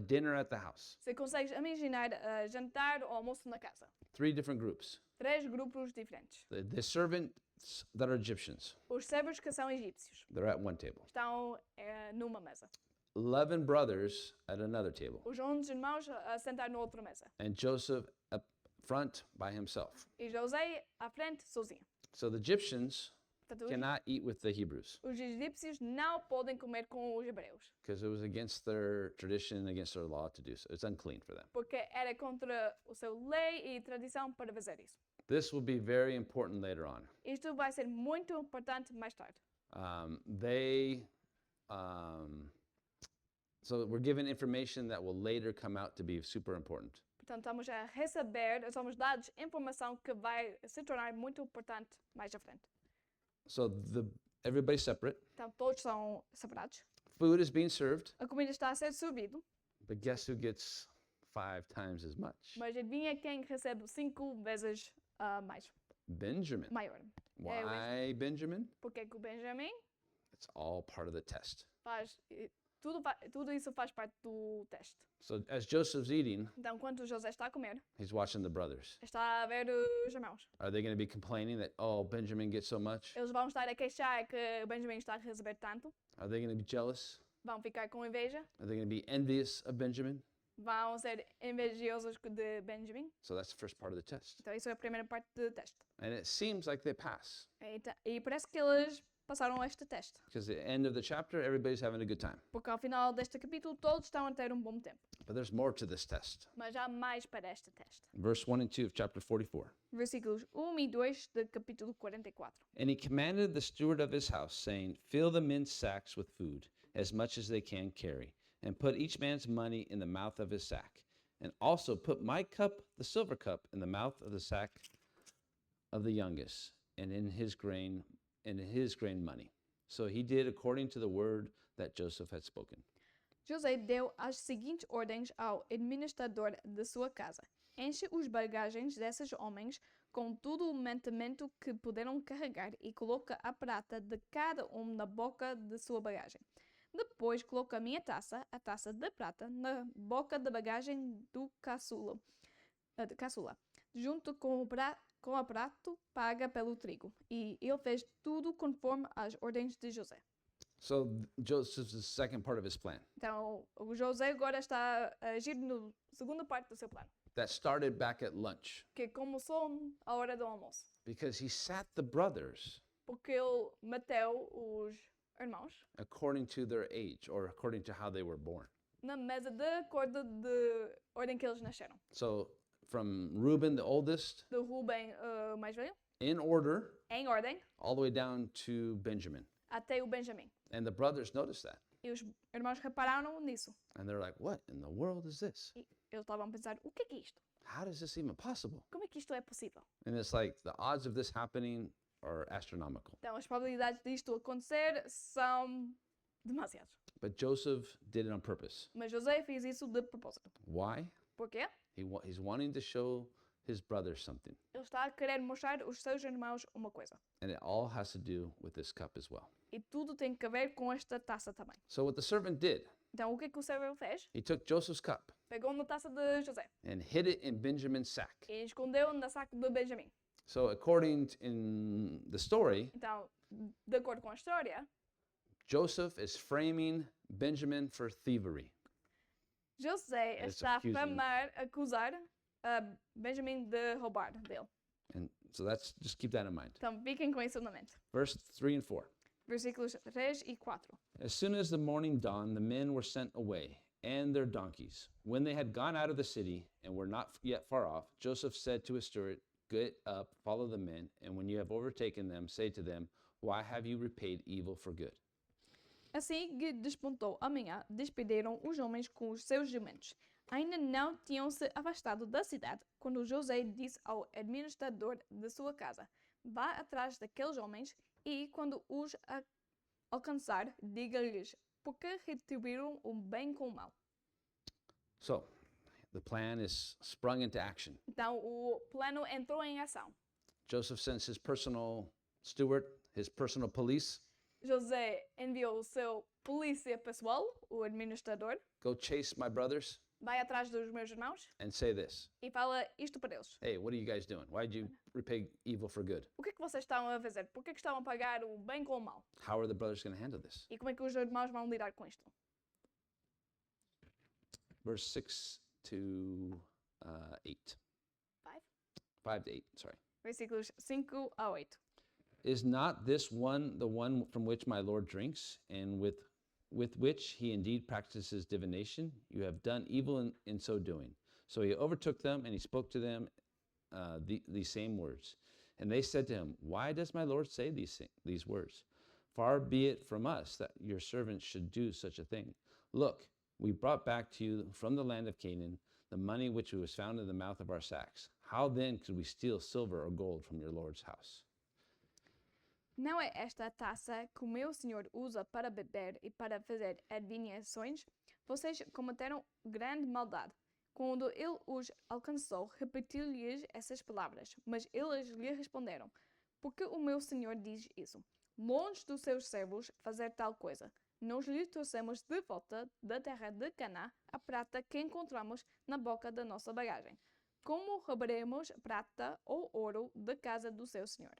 dinner at the house, você consegue imaginar jantar ou almoço na casa? 3 different groups. 3 grupos diferentes. The servants that are Egyptians, Os servos que são egípcios they're at one table. estão numa mesa. 11 brothers at another table. Os 11 irmãos a sentar na outra mesa. And Joseph up front by himself. E José à frente, sozinho. So the Egyptians Portanto, cannot eat with the Hebrews os egípcios não podem comer com os hebreus, because it was against their tradition, against their law to do so. It's unclean for them. porque era contra o seu lei e tradição para fazer isso. This will be very important later on. Isto vai ser muito importante mais tarde. So we're given information that will later come out to be super important. Portanto, somos dados informação que vai se tornar muito importante mais à frente. So everybody's separate. Então, todos são separados. Food is being served, A comida está a ser servida, but guess who gets 5 times as much? mas adivinha quem recebe 5 vezes mais, Benjamin. maior. Why Benjamin? Porque que o Benjamin It's all part of the test. tudo isso faz parte do teste. So as Joseph's eating, Então, enquanto José está a comer, he's watching the brothers. está a ver os irmãos. Are they going to be complaining that, oh, Benjamin gets so much? Eles vão estar a queixar que o Benjamin está a receber tanto, Are they going to be jealous? vão ficar com inveja, Are they going to be envious of Benjamin? vão ser invejosos de Benjamin. So that's the first part of the test. Então, isso é a primeira parte do teste. And it seems like they pass E parece que eles passaram este teste, because at the end of the chapter, everybody's having a good time. porque ao final deste capítulo todos estão a ter um bom tempo. But there's more to this test. Mas há mais para este teste. Verse 1 and 2 of chapter 44. Versículos 1 e 2 do capítulo 44. And he commanded the steward of his house, saying, Fill the men's sacks with food, as much as they can carry, and put each man's money in the mouth of his sack. And also put my cup, the silver cup, in the mouth of the sack of the youngest, and in his grain money. So he did according to the word that Joseph had spoken. José deu as seguintes ordens ao administrador de sua casa: enche os bagagens desses homens com todo o mantimento que puderam carregar e coloca a prata de cada um na boca de sua bagagem. Depois coloca a minha taça, a taça de prata, na boca da bagagem do caçula. junto com a prato paga pelo trigo. E ele fez tudo conforme as ordens de José. So Joseph's the second part of his plan Então, o José agora está a agir na segunda parte do seu plano, that started back at lunch que começou à hora do almoço. because he sat the brothers Porque ele meteu os irmãos according to their age or according to how they were born. na mesa de acordo de ordem que eles nasceram. So from Reuben, the oldest, Do Rubem, mais velho, in order, em ordem, all the way down to Benjamin. até o Benjamim. And the brothers noticed that. E os irmãos repararam nisso. And they're like, what in the world is this? E eles estavam a pensar, o que é isto? How is this even possible? Como é que isto é possível? And it's like the odds of this happening are astronomical. Então, as probabilidades disto acontecer são demasiadas. But Joseph did it on purpose. Mas José fez isso de propósito. Why? Por quê? He's wanting to show his brothers something. Ele está a querer mostrar aos seus irmãos uma coisa. And it all has to do with this cup as well. E tudo tem que ver com esta taça também. So what the servant did, Então, o que o servo fez? he took Joseph's cup Pegou na taça de José and hid it in Benjamin's sack. e escondeu na saco de Benjamim. So according in the story, Então, de acordo com a história, Joseph is framing Benjamin for thievery. José It's está a accusing. acusar Benjamim de roubar dele. And so that's just keep that in mind. Então, fiquem com isso na mente. Verse 3 and 4. Versículos 3 e 4. As soon as the morning dawned, the men were sent away, and their donkeys. When they had gone out of the city and were not yet far off, Joseph said to his steward, get up, follow the men, and when you have overtaken them, say to them, why have you repaid evil for good? Assim que despontou a manhã, despediram os homens com os seus jumentos. Ainda não tinham se afastado da cidade quando José disse ao administrador de sua casa: vá atrás daqueles homens e, quando os alcançar, diga-lhes: por que retribuíram o bem com o mal? So the plan is sprung into action. Então o plano entrou em ação. Joseph sends his personal steward, his personal police, José enviou o seu polícia pessoal, o administrador, go chase my brothers vai atrás dos meus irmãos and say this. e fala isto para eles. Hey, what are you guys doing? Why'd you repay evil for good? O que é que vocês estão a fazer? Por que é que estão a pagar o bem com o mal? How are the brothers going to handle this? E como é que os irmãos vão lidar com isto? Verse 6 to 8. 5? 5 to 8, sorry. Versículos 5 a 8. Is not this one the one from which my Lord drinks, and with which he indeed practices divination? You have done evil in so doing. So he overtook them, and he spoke to them these same words. And they said to him, why does my Lord say these words? Far be it from us that your servants should do such a thing. Look, we brought back to you from the land of Canaan the money which was found in the mouth of our sacks. How then could we steal silver or gold from your Lord's house? Não é esta a taça que o meu senhor usa para beber e para fazer adivinhações? Vocês cometeram grande maldade. Quando ele os alcançou, repetiu-lhes essas palavras, mas eles lhe responderam: por que o meu senhor diz isso? Longe dos seus servos fazer tal coisa. Nós lhe trouxemos de volta da terra de Canaã a prata que encontramos na boca da nossa bagagem. Como roubaremos prata ou ouro da casa do seu senhor?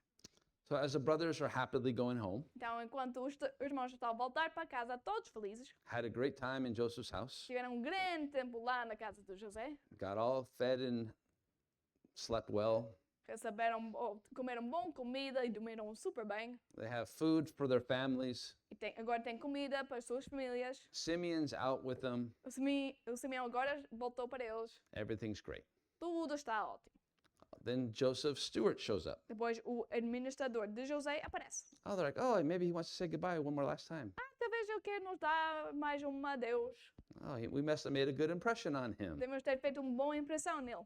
So as the brothers are happily going home, Então, enquanto os irmãos estão a voltar para casa, todos felizes, had a great time in Joseph's house, tiveram um grande tempo lá na casa de José, got all fed and slept well. comeram bom comida e dormiram super bem. They have food for their families. E agora tem comida para as suas famílias. Simeon's out with them. O Simeão agora voltou para eles. Everything's great. Tudo está ótimo. Then Joseph's steward shows up. Depois o administrador de José aparece. Oh, they're like, oh, maybe he wants to say goodbye one more last time. Talvez ele queira nos dar mais um adeus. Oh, we must have made a good impression on him. Devemos ter feito uma boa impressão nele.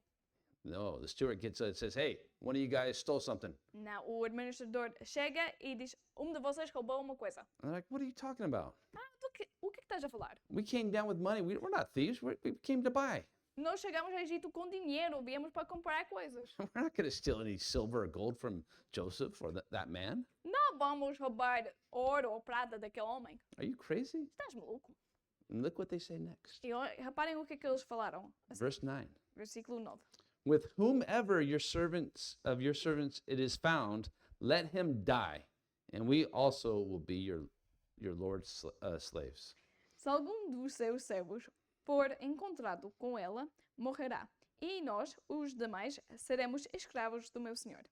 No, the steward gets it and says, hey, one of you guys stole something. Não, o administrador chega e diz: de vocês roubou uma coisa. And they're like, what are you talking about? O que estás a falar? We came down with money. We're not thieves. We came to buy. Nós chegamos a Egito com dinheiro, viemos para comprar coisas. We're not going to steal any silver or gold from Joseph or that man. Não vamos roubar ouro ou prata daquele homem. Are you crazy? Estás maluco? And look what they say next. E reparem o que é que eles falaram. Verse 9. Versículo 9. with whomever your servants it is found, let him die, and we also will be your Lord's slaves. Se algum dos seus servos for encontrado com ela, morrerá, e nós, os demais, seremos escravos do meu senhor.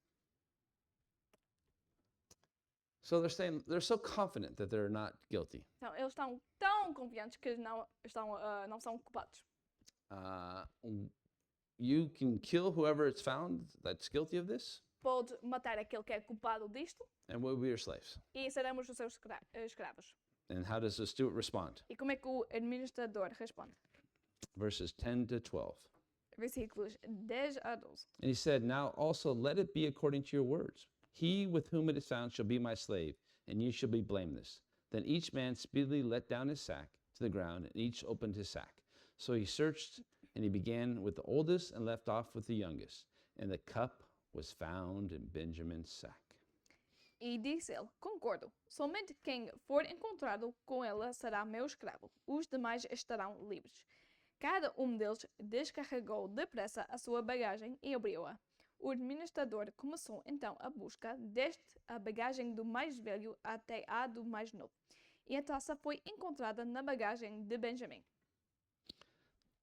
So they're saying they're so confident that they're not guilty. Então, eles estão tão confiantes que não são culpados. You can kill whoever it's found that's guilty of this, Pode matar aquele que é culpado disto and we'll be your slaves. e seremos os seus escravos. And how does the steward respond? E como é que o administrador responde? Verses 10 to 12. Versículos 10 a 12. And he said, now also let it be according to your words. He with whom it is found shall be my slave, and you shall be blameless. Then each man speedily let down his sack to the ground, and each opened his sack. So he searched, and he began with the oldest and left off with the youngest. And the cup was found in Benjamin's sack. E disse ele, concordo, somente quem for encontrado com ela será meu escravo. Os demais estarão livres. Cada deles descarregou depressa a sua bagagem e abriu-a. O administrador começou então a busca desde a bagagem do mais velho até a do mais novo. E a taça foi encontrada na bagagem de Benjamim.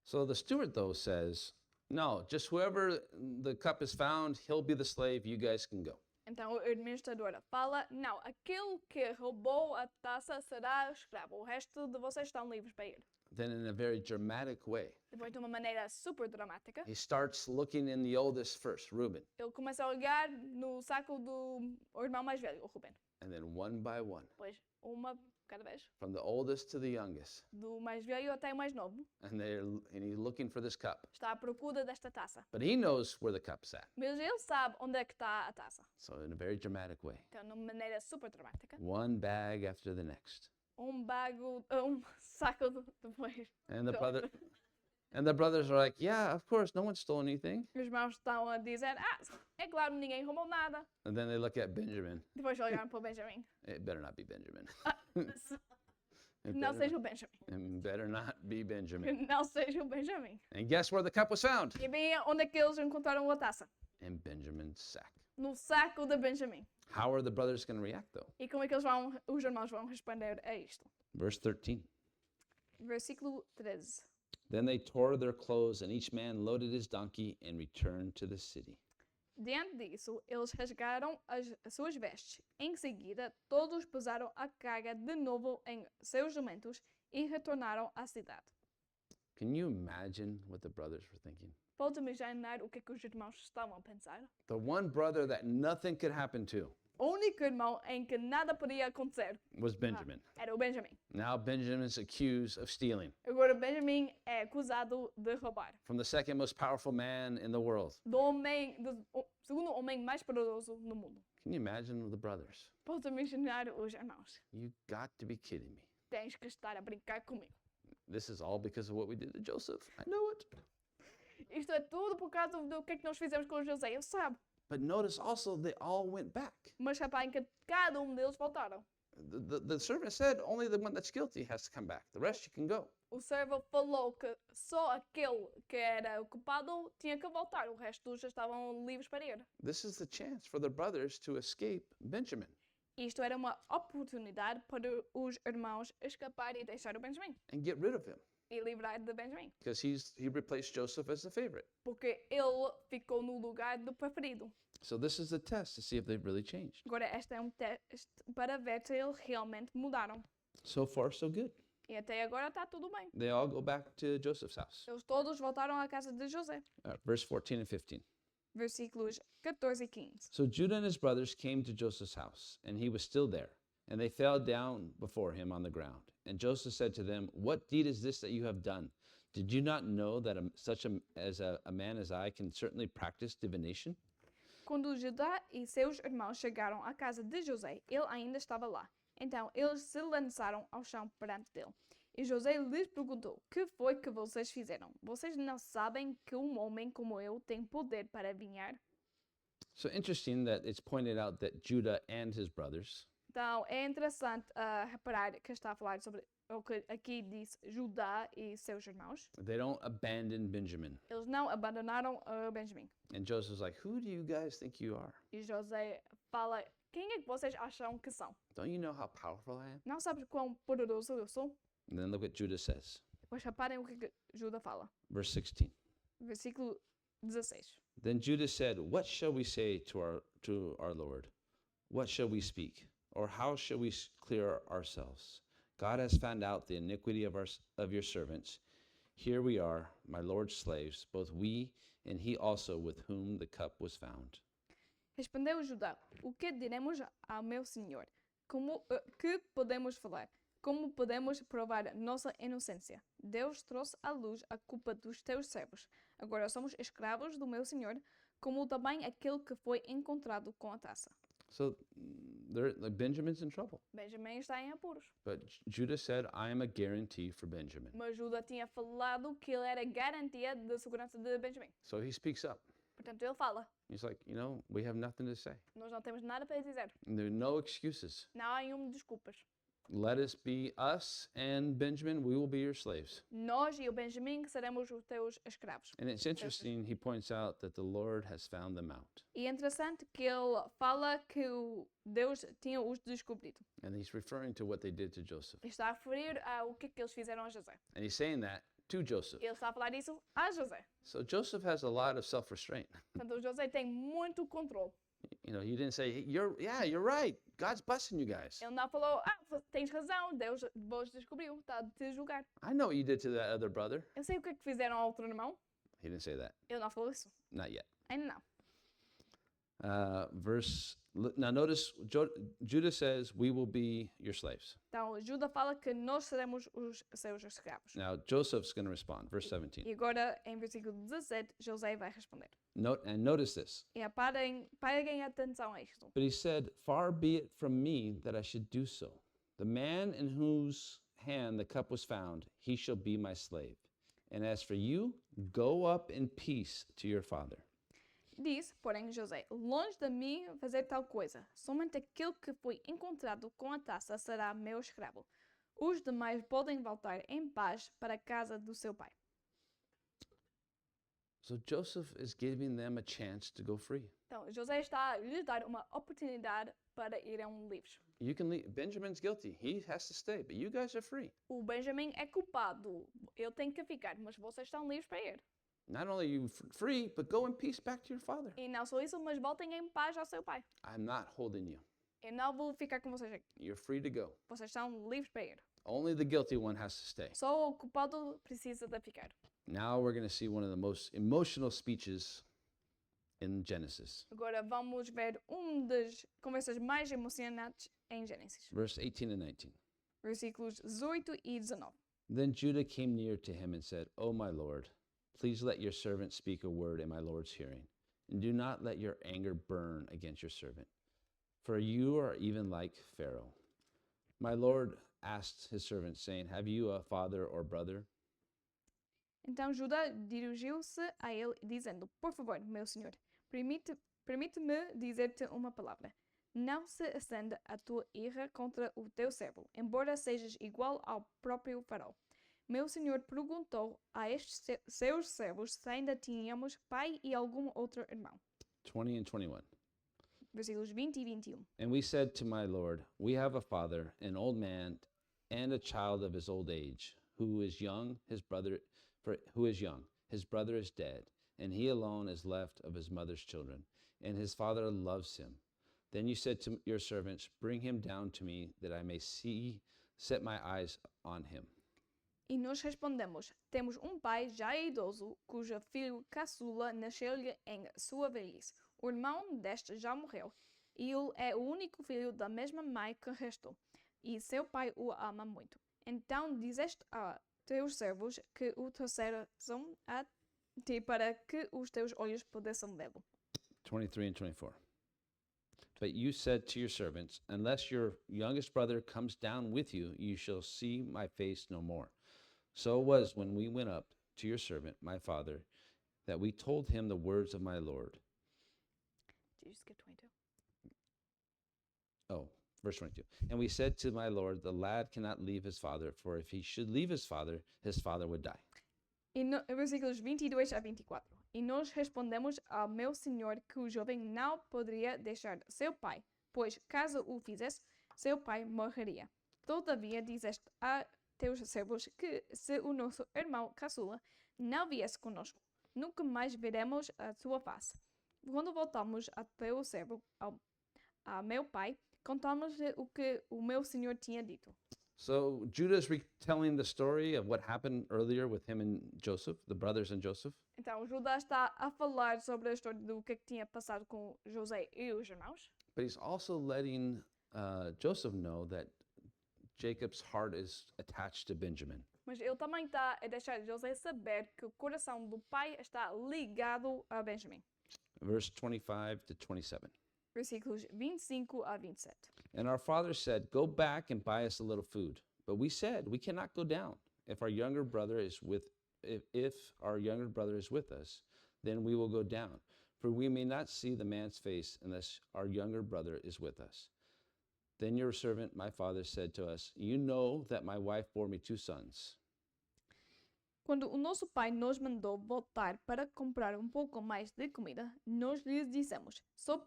So the steward, though, says, no, just whoever the cup is found, he'll be the slave, you guys can go. Então o administrador fala, não, aquele que roubou a taça será escravo. O resto de vocês estão livres para ir. Then in a very dramatic way, Depois de uma maneira super dramática, he starts looking in the oldest first, Reuben, ele começa a olhar no saco do irmão mais velho, o Ruben. and then one by one, Depois, uma cada vez, from the oldest to the youngest, do mais velho até o mais novo, and he's looking for this cup. está à procura desta taça. But he knows where the cup's at. Mas ele sabe onde é que está a taça. So in a very dramatic way, Então, de uma maneira super dramática, one bag after the next. saco depois. And the brothers are like, yeah, of course, no one stole anything. Os irmãos estão a dizer, é claro, ninguém roubou nada. And then they look at Benjamin. Depois olharam para o Benjamin. It better not be Benjamin. It Não better, seja o Benjamin. it better not be Benjamin. Não seja o Benjamin. And guess where the cup was found? E bem, onde é que eles encontraram a taça? In Benjamin's sack. No saco de Benjamin. How are the brothers going to react, though? E como é que os irmãos vão responder a isto? Verse 13. Versículo 13. Then they tore their clothes, and each man loaded his donkey and returned to the city. Diante disso, eles rasgaram as suas vestes. Em seguida, todos pesaram a carga de novo em seus jumentos e retornaram à cidade. Can you imagine what the brothers were thinking? Pode imaginar o que é que os irmãos estavam a pensar? The one brother that nothing could happen to O único irmão em que nada podia acontecer was Benjamin. era o Benjamin. Now Benjamin's accused of stealing Agora, Benjamin é acusado de roubar. from the second most powerful man in the world. Do segundo homem mais poderoso no mundo. Can you imagine the brothers? Pode imaginar os irmãos. You got to be kidding me. Tens que estar a brincar comigo. This is all because of what we did to Joseph. I know it. Isto é tudo por causa do que é que nós fizemos com José. Eu sabe. But notice also they all went back. Mas reparem que cada deles voltaram. The servant said only the one that's guilty has to come back. The rest you can go. O servo falou que só aquele que era o culpado tinha que voltar. O resto já estavam livres para ir. This is the chance for the brothers to escape Benjamin Isto era uma oportunidade para os irmãos escapar e deixar o Benjamin. and get rid of him E livrar de Benjamin. because he replaced Joseph as the favorite. Porque ele ficou no lugar do preferido. So this is a test to see if they've really changed. Agora, este é teste para ver se eles realmente mudaram. So far, so good. E até agora está tudo bem. They all go back to Joseph's house. Eles todos voltaram à casa de José. Verse 14 and 15. Versículos 14 e 15. So Judah and his brothers came to Joseph's house, and he was still there. And they fell down before him on the ground. And Joseph said to them, what deed is this that you have done? Did you not know that a man as I can certainly practice divination? Quando Judá e seus irmãos chegaram à casa de José, ele ainda estava lá. Então eles se lançaram ao chão perante dele. E José lhes perguntou: que foi que vocês fizeram? Vocês não sabem que homem como eu tem poder para adivinhar? So interesting that it's pointed out that Judah and his brothers Então é interessante reparar que está a falar sobre o que aqui diz Judá e seus irmãos, They don't abandon Benjamin. eles não abandonaram Benjamim. And Joseph's like, who do you guys think you are? E José fala: quem é que vocês acham que são? Don't you know how powerful I am? Não sabes quão poderoso eu sou? And then look what Judah says. Depois reparem o que Judá fala. Verse 16. Versículo 16. Then Judah said, what shall we say to our Lord? What shall we speak? Or how shall we clear ourselves? God has found out the iniquity of your servants. Here we are, my Lord's slaves, both we and he also with whom the cup was found. Respondeu Judá: o que diremos ao meu senhor? Que podemos falar? Como podemos provar nossa inocência? Deus trouxe à luz a culpa dos teus servos. Agora somos escravos do meu senhor, como também aquele que foi encontrado com a taça. So Benjamin's in trouble. Benjamim está em apuros. But Judah said, I am a guarantee for Benjamin. Mas Judá tinha falado que ele era garantia da segurança de Benjamim. So he speaks up. Portanto, ele fala: He's like, we have nothing to say. nós não temos nada para dizer. And there are no excuses. Não há nenhuma desculpas. Let us be us and Benjamin, we will be your slaves. Nós e o Benjamim seremos os teus escravos. And it's interesting, he points out that the Lord has found them out. E é interessante que ele fala que Deus tinha os descobrido. And he's referring to what they did to Joseph. Está a referir ao que eles fizeram a José. And he's saying that to Joseph. Ele está a falar isso a José. So Joseph has a lot of self-restraint. Portanto, o José tem muito controle. He didn't say, you're right. God's busting you guys. Ele não falou: tens razão, Deus vos descobriu, está a te julgar. I know what you did to that other brother. Eu sei o que é que fizeram ao outro irmão. He didn't say that. Ele não falou isso. Not yet. Ainda não. Now notice Judah says, we will be your slaves. Então, Judá fala que nós seremos os seus escravos. Now Joseph's going to respond. Verse 17. E agora, em versículo 17, José vai responder. Notice this. E paguem atenção a isto. But he said, far be it from me that I should do so. The man in whose hand the cup was found, he shall be my slave. And as for you, go up in peace to your father. Diz, porém, José: longe de mim fazer tal coisa. Somente aquele que foi encontrado com a taça será meu escravo. Os demais podem voltar em paz para a casa do seu pai. So Joseph is giving them a chance to go free. Então, José está a lhes dar uma oportunidade para irem livres. You can leave. Benjamin's guilty. He has to stay, but you guys are free. O Benjamim é culpado. Ele tem que ficar, mas vocês estão livres para ir. Not only are you free, but go in peace back to your father. E não só isso, mas voltem em paz ao seu pai. I'm not holding you. Eu não vou ficar com vocês aqui. You're free to go. Vocês estão livres para ir. Only the guilty one has to stay. Só o culpado precisa de ficar. Now we're going to see one of the most emotional speeches in Genesis. Agora vamos ver das conversas mais emocionantes em Gênesis. Verse 18 and 19. Versículos 18 e 19. Then Judah came near to him and said, O my Lord, please let your servant speak a word in my Lord's hearing, and do not let your anger burn against your servant, for you are even like Pharaoh. My Lord asked his servant, saying, Have you a father or brother? Então Judá dirigiu-se a ele, dizendo: Por favor, meu senhor, permite-me dizer-te uma palavra. Não se acenda a tua ira contra o teu servo, embora sejas igual ao próprio faraó. Meu senhor perguntou a estes seus servos se ainda tínhamos pai e algum outro irmão. 20 and 21. Versículos 20 e 21. And we said to my Lord, We have a father, an old man, and a child of his old age, who is young. His brother is dead, and he alone is left of his mother's children, and his father loves him. Then you said to your servants, Bring him down to me, that I may set my eyes on him. E nós respondemos: Temos pai já idoso, cujo filho caçula nasceu-lhe em sua velhice. O irmão deste já morreu, e ele é o único filho da mesma mãe que restou, e seu pai o ama muito. Então dizeste a teus servos que o trouxeram a ti para que os teus olhos pudessem vê-lo. 23 and 24. But you said to your servants, Unless your youngest brother comes down with you, you shall see my face no more. So it was when we went up to your servant, my father, that we told him the words of my Lord. Did you skip 22? Oh, verse 22. And we said to my Lord, the lad cannot leave his father, for if he should leave his father would die. E no, versículos 22 a 24. E nós respondemos ao meu senhor que o jovem não poderia deixar seu pai, pois caso o fizesse, seu pai morreria. Todavia dizeste a teus servos que se o nosso irmão caçula não viesse conosco, nunca mais veremos a sua face. Quando voltamos a teu servo, a meu pai, contamos-lhe o que o meu senhor tinha dito. So Judah is retelling the story of what happened earlier with him and Joseph, the brothers and Joseph. Então, Judá está a falar sobre a história do que tinha passado com José e os irmãos, But he's also letting Joseph know that Jacob's heart is attached to Benjamin. mas ele também está a deixar José saber que o coração do pai está ligado a Benjamim. Verse 25 to 27. Versículos 25 a 27. And our father said, go back and buy us a little food. But we said, we cannot go down. If our younger brother is with us, then we will go down. For we may not see the man's face unless our younger brother is with us. Then your servant, my father, said to us, you know that my wife bore me 2 sons. Quando o nosso pai nos mandou voltar para comprar pouco mais de comida, nós lhes dissemos: só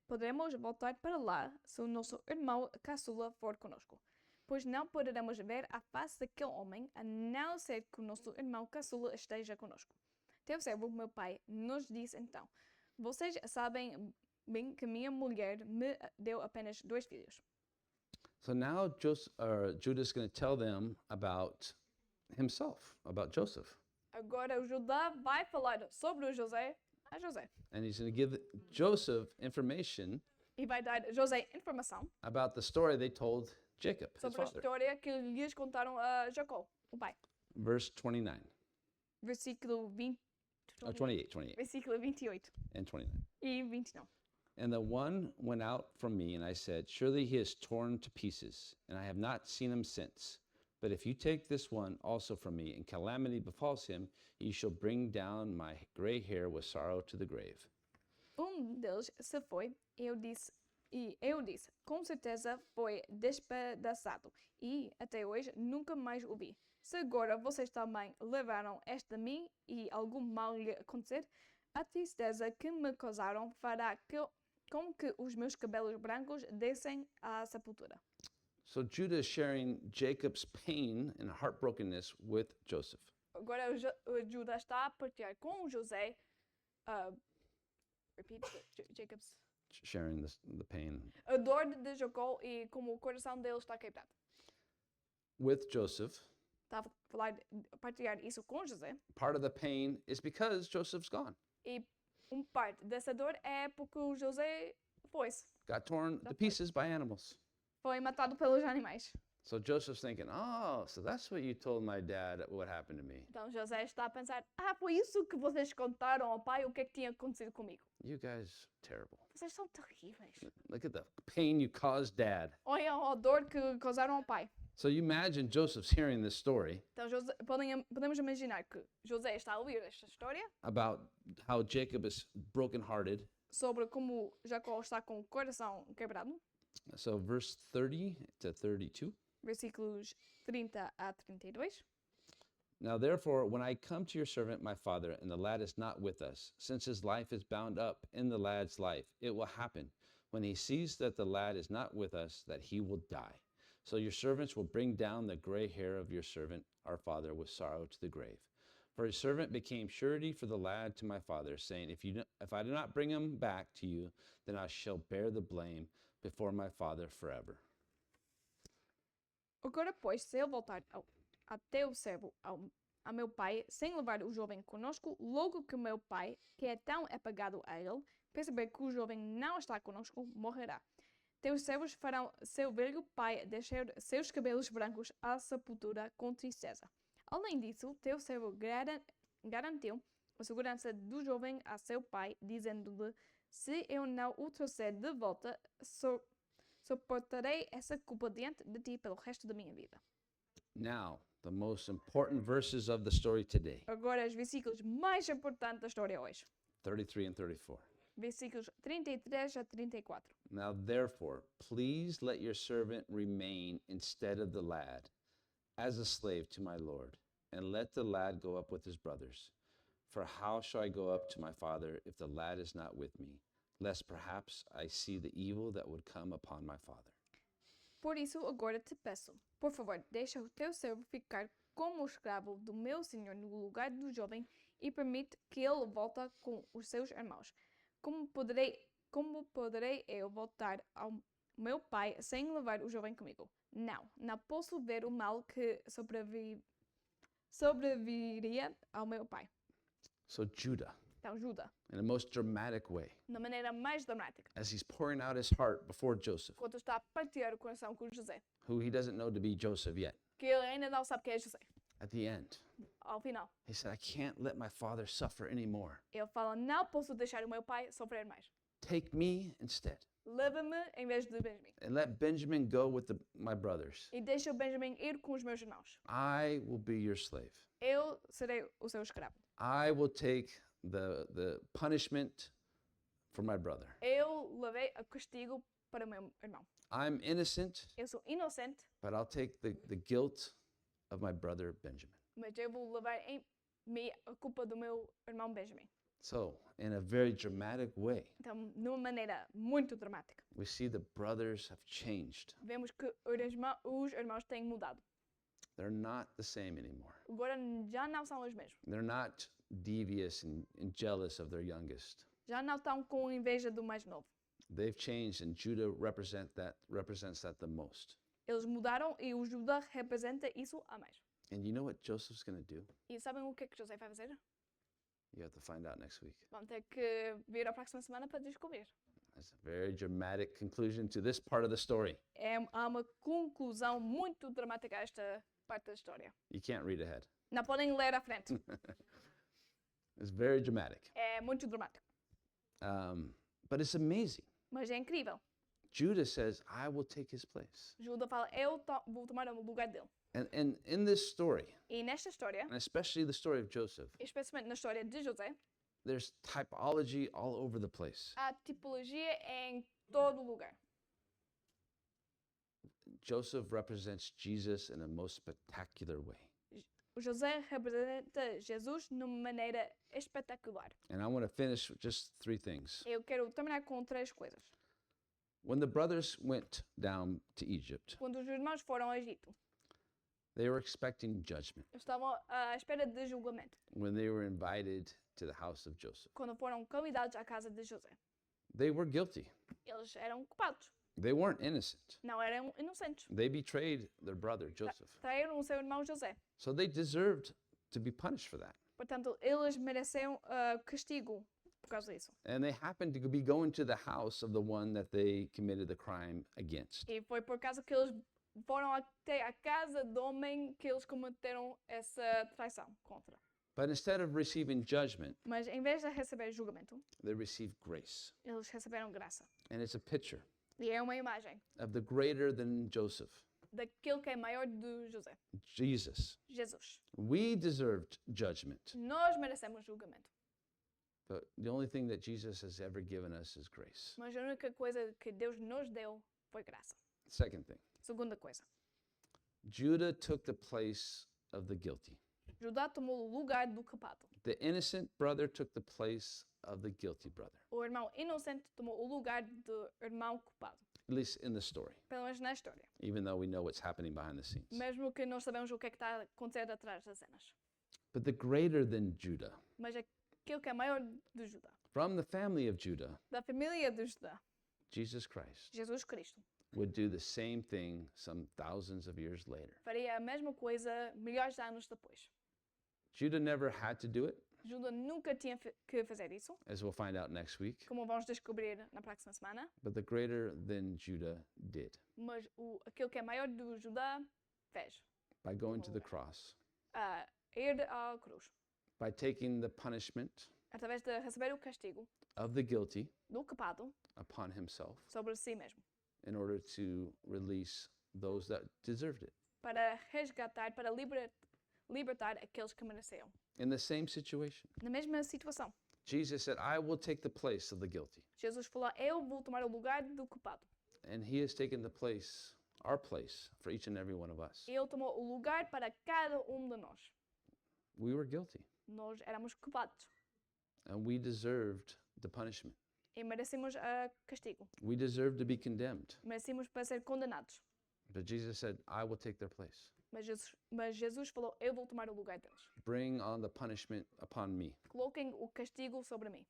poderemos voltar para lá se o nosso irmão caçula for conosco. Pois não poderemos ver a face daquele homem, a não ser que o nosso irmão caçula esteja conosco. Teu servo, meu pai, nos disse então: vocês sabem bem que minha mulher me deu apenas 2 filhos. So now Judah is going to tell them about himself, about Joseph. Agora o Judá vai falar sobre o José a José. And he's going to give Joseph information E vai dar a José informação about the story they told Jacob, his sobre a father. história que lhes contaram a Jacó, o pai. Verse 29, Versículo 28 Versículo 28 and 29. e 29. And the one went out from me, and I said, surely he is torn to pieces, and I have not seen him since. But if you take this one also from me, and calamity befalls him, you shall bring down my gray hair with sorrow to the grave. Deles se foi, eu disse, com certeza foi despedaçado, e até hoje nunca mais o vi. Se agora vocês também levaram esta de mim e algum mal lhe acontecer, a tristeza que me causaram fará com que os meus cabelos brancos descem à sepultura. So Judah is sharing Jacob's pain and heartbrokenness with Joseph. Agora o Judá está a partilhar com José, Jacob's, Sharing the pain a dor de Jacó e como o coração dele está quebrado. with Joseph. Está a partilhar isso com José. Part of the pain is because Joseph's gone. E parte dessa dor é porque o José Got torn to pieces by animals. foi matado pelos animais. So Joseph's thinking, oh, so that's what you told my dad what happened to me. Então José está a pensar, foi isso que vocês contaram ao pai o que é que tinha acontecido comigo. You guys, terrible. Vocês são terríveis. Look at the pain you caused dad. Olhem a dor que causaram ao pai. So you imagine Joseph's hearing this story Então podemos imaginar que José está a ouvir esta história about how Jacob is brokenhearted. sobre como Jacó está com o coração quebrado. So verse 30 to 32. Versículos 30 a 32. Now therefore, when I come to your servant my father, and the lad is not with us, since his life is bound up in the lad's life, it will happen, when he sees that the lad is not with us, that he will die. So your servants will bring down the gray hair of your servant our father with sorrow to the grave. For his servant became surety for the lad to my father, saying, if I do not bring him back to you, then I shall bear the blame before my father forever. Agora, pois, se eu voltar a teu servo, a meu pai, sem levar o jovem conosco, logo que meu pai, que é tão apegado a ele, perceber que o jovem não está conosco, morrerá. Teus servos farão seu velho pai descer seus cabelos brancos à sepultura com tristeza. Além disso, teu servo garantiu a segurança do jovem a seu pai, dizendo-lhe, se eu não o trouxer de volta, suportarei essa culpa diante de ti pelo resto da minha vida. Now, the most important verses of the story today, Agora, os versículos mais importantes da história hoje. 33 and 34. versículos 33 a 34. Now therefore, please let your servant remain instead of the lad, as a slave to my Lord, and let the lad go up with his brothers. For how shall I go up to my father if the lad is not with me, lest perhaps I see the evil that would come upon my father? Por isso, agora te peço, por favor, deixa o teu servo ficar como escravo do meu senhor no lugar do jovem e permite que ele volte com os seus irmãos. Como poderei eu voltar ao meu pai sem levar o jovem comigo? Não posso ver o mal que sobreviria ao meu pai. So Judah, Então, Judá, in the most dramatic way, da maneira mais dramática, as he's pouring out his heart before Joseph, quando está a partilhar o coração com José, who he doesn't know to be Joseph yet, que ele ainda não sabe quem é José. at the end, Ao final, he said, I can't let my father suffer anymore. ele fala, não posso deixar o meu pai sofrer mais. Take me instead, Leva-me em vez de Benjamin. and let Benjamin go with my brothers. E deixa o Benjamin ir com os meus irmãos. I will be your slave. Eu serei o seu escravo. I will take the punishment for my brother. Eu levei a castigo para o meu irmão. I'm innocent, Eu sou inocente, but I'll take the guilt of my brother Benjamin. mas eu vou levar em mim a culpa do meu irmão Benjamin. So, in a very dramatic way, Então, de uma maneira muito dramática, we see the brothers have changed. vemos que os irmãos têm mudado. They're not the same anymore. Agora já não são os mesmos. They're not devious and jealous of their youngest. Já não estão com inveja do mais novo. They've changed, and Judah represents that the most. Eles mudaram e o Judá representa isso a mais. And you know what Joseph's going to do? E sabem o que é que José vai fazer? You have to find out next week. Vão ter que vir a próxima semana para descobrir. That's a very dramatic conclusion to this part of the story. Há uma conclusão muito dramática a esta parte da história. You can't read ahead. Não podem ler à frente. It's very dramatic. É muito dramático. But it's amazing. Mas é incrível. Judah says, I will take his place. Judá fala, vou tomar o lugar dele. And in this story, E nesta história, and especially the story of Joseph, especialmente na história de José, there's typology all over the place. há tipologia em todo lugar. Joseph represents Jesus in a most spectacular way. O José representa Jesus de uma maneira espetacular. And I want to finish with just three things. Eu quero terminar com três coisas. When the brothers went down to Egypt, Quando os irmãos foram ao Egito, they were expecting judgment estavam à espera de julgamento. when they were invited to the house of Joseph. Quando foram convidados à casa de José, They were guilty. eles eram culpados, They weren't innocent. não eram inocentes. They betrayed their brother, Joseph. Traíram o seu irmão José. So they deserved to be punished for that. Portanto, eles mereciam castigo por causa disso. And they happened to be going to the house of the one that they committed the crime against. E foi por causa que eles foram até a casa do homem que eles cometeram essa traição contra. But instead of receiving judgment, Mas em vez de receber julgamento, they received grace. eles receberam graça. And it's a picture E é uma imagem of the greater than Joseph, daquele que é maior do José, Jesus. Jesus. We deserved judgment, Nós merecemos julgamento. but the only thing that Jesus has ever given us is grace. Mas a única coisa que Deus nos deu foi graça. Second thing, Segunda coisa, Judah took the place of the guilty. Judá tomou o lugar do culpado. The innocent brother took the place of the guilty brother, O irmão inocente tomou o lugar do irmão culpado. at least in the story, Pelo menos na história. even though we know what's happening behind the scenes. Mesmo que não sabemos o que é que está a acontecer atrás das cenas. But the greater than Judah, Mas aquele que é maior de Judá, from the family of Judah, da família de Judá, Jesus Christ, Jesus Cristo, would do the same thing some thousands of years later. faria a mesma coisa milhares de anos depois. Judah never had to do it, Judá nunca tinha que fazer isso, as we'll find out next week, como vamos descobrir na próxima semana, but the greater than Judah did mas aquele que é maior do Judá fez. by going to the cross, Ir à cruz, by taking the punishment através de receber o castigo of the guilty do culpado upon himself sobre si mesmo, in order to release those that deserved it. para resgatar, para libertar aqueles que mereciam. In the same situation, Na mesma situação, Jesus said, I will take the place of the guilty. Jesus falou, eu vou tomar o lugar do culpado. And he has taken the place, our place, for each and every one of us. Ele tomou o lugar para cada de nós. We were guilty, Nós éramos culpados and we deserved the punishment. e merecemos castigo. We deserved to be condemned. Merecemos para ser condenados. But Jesus said, I will take their place. Mas Jesus falou, eu vou tomar o lugar deles. Bring on the punishment upon me. Coloquem o castigo sobre mim.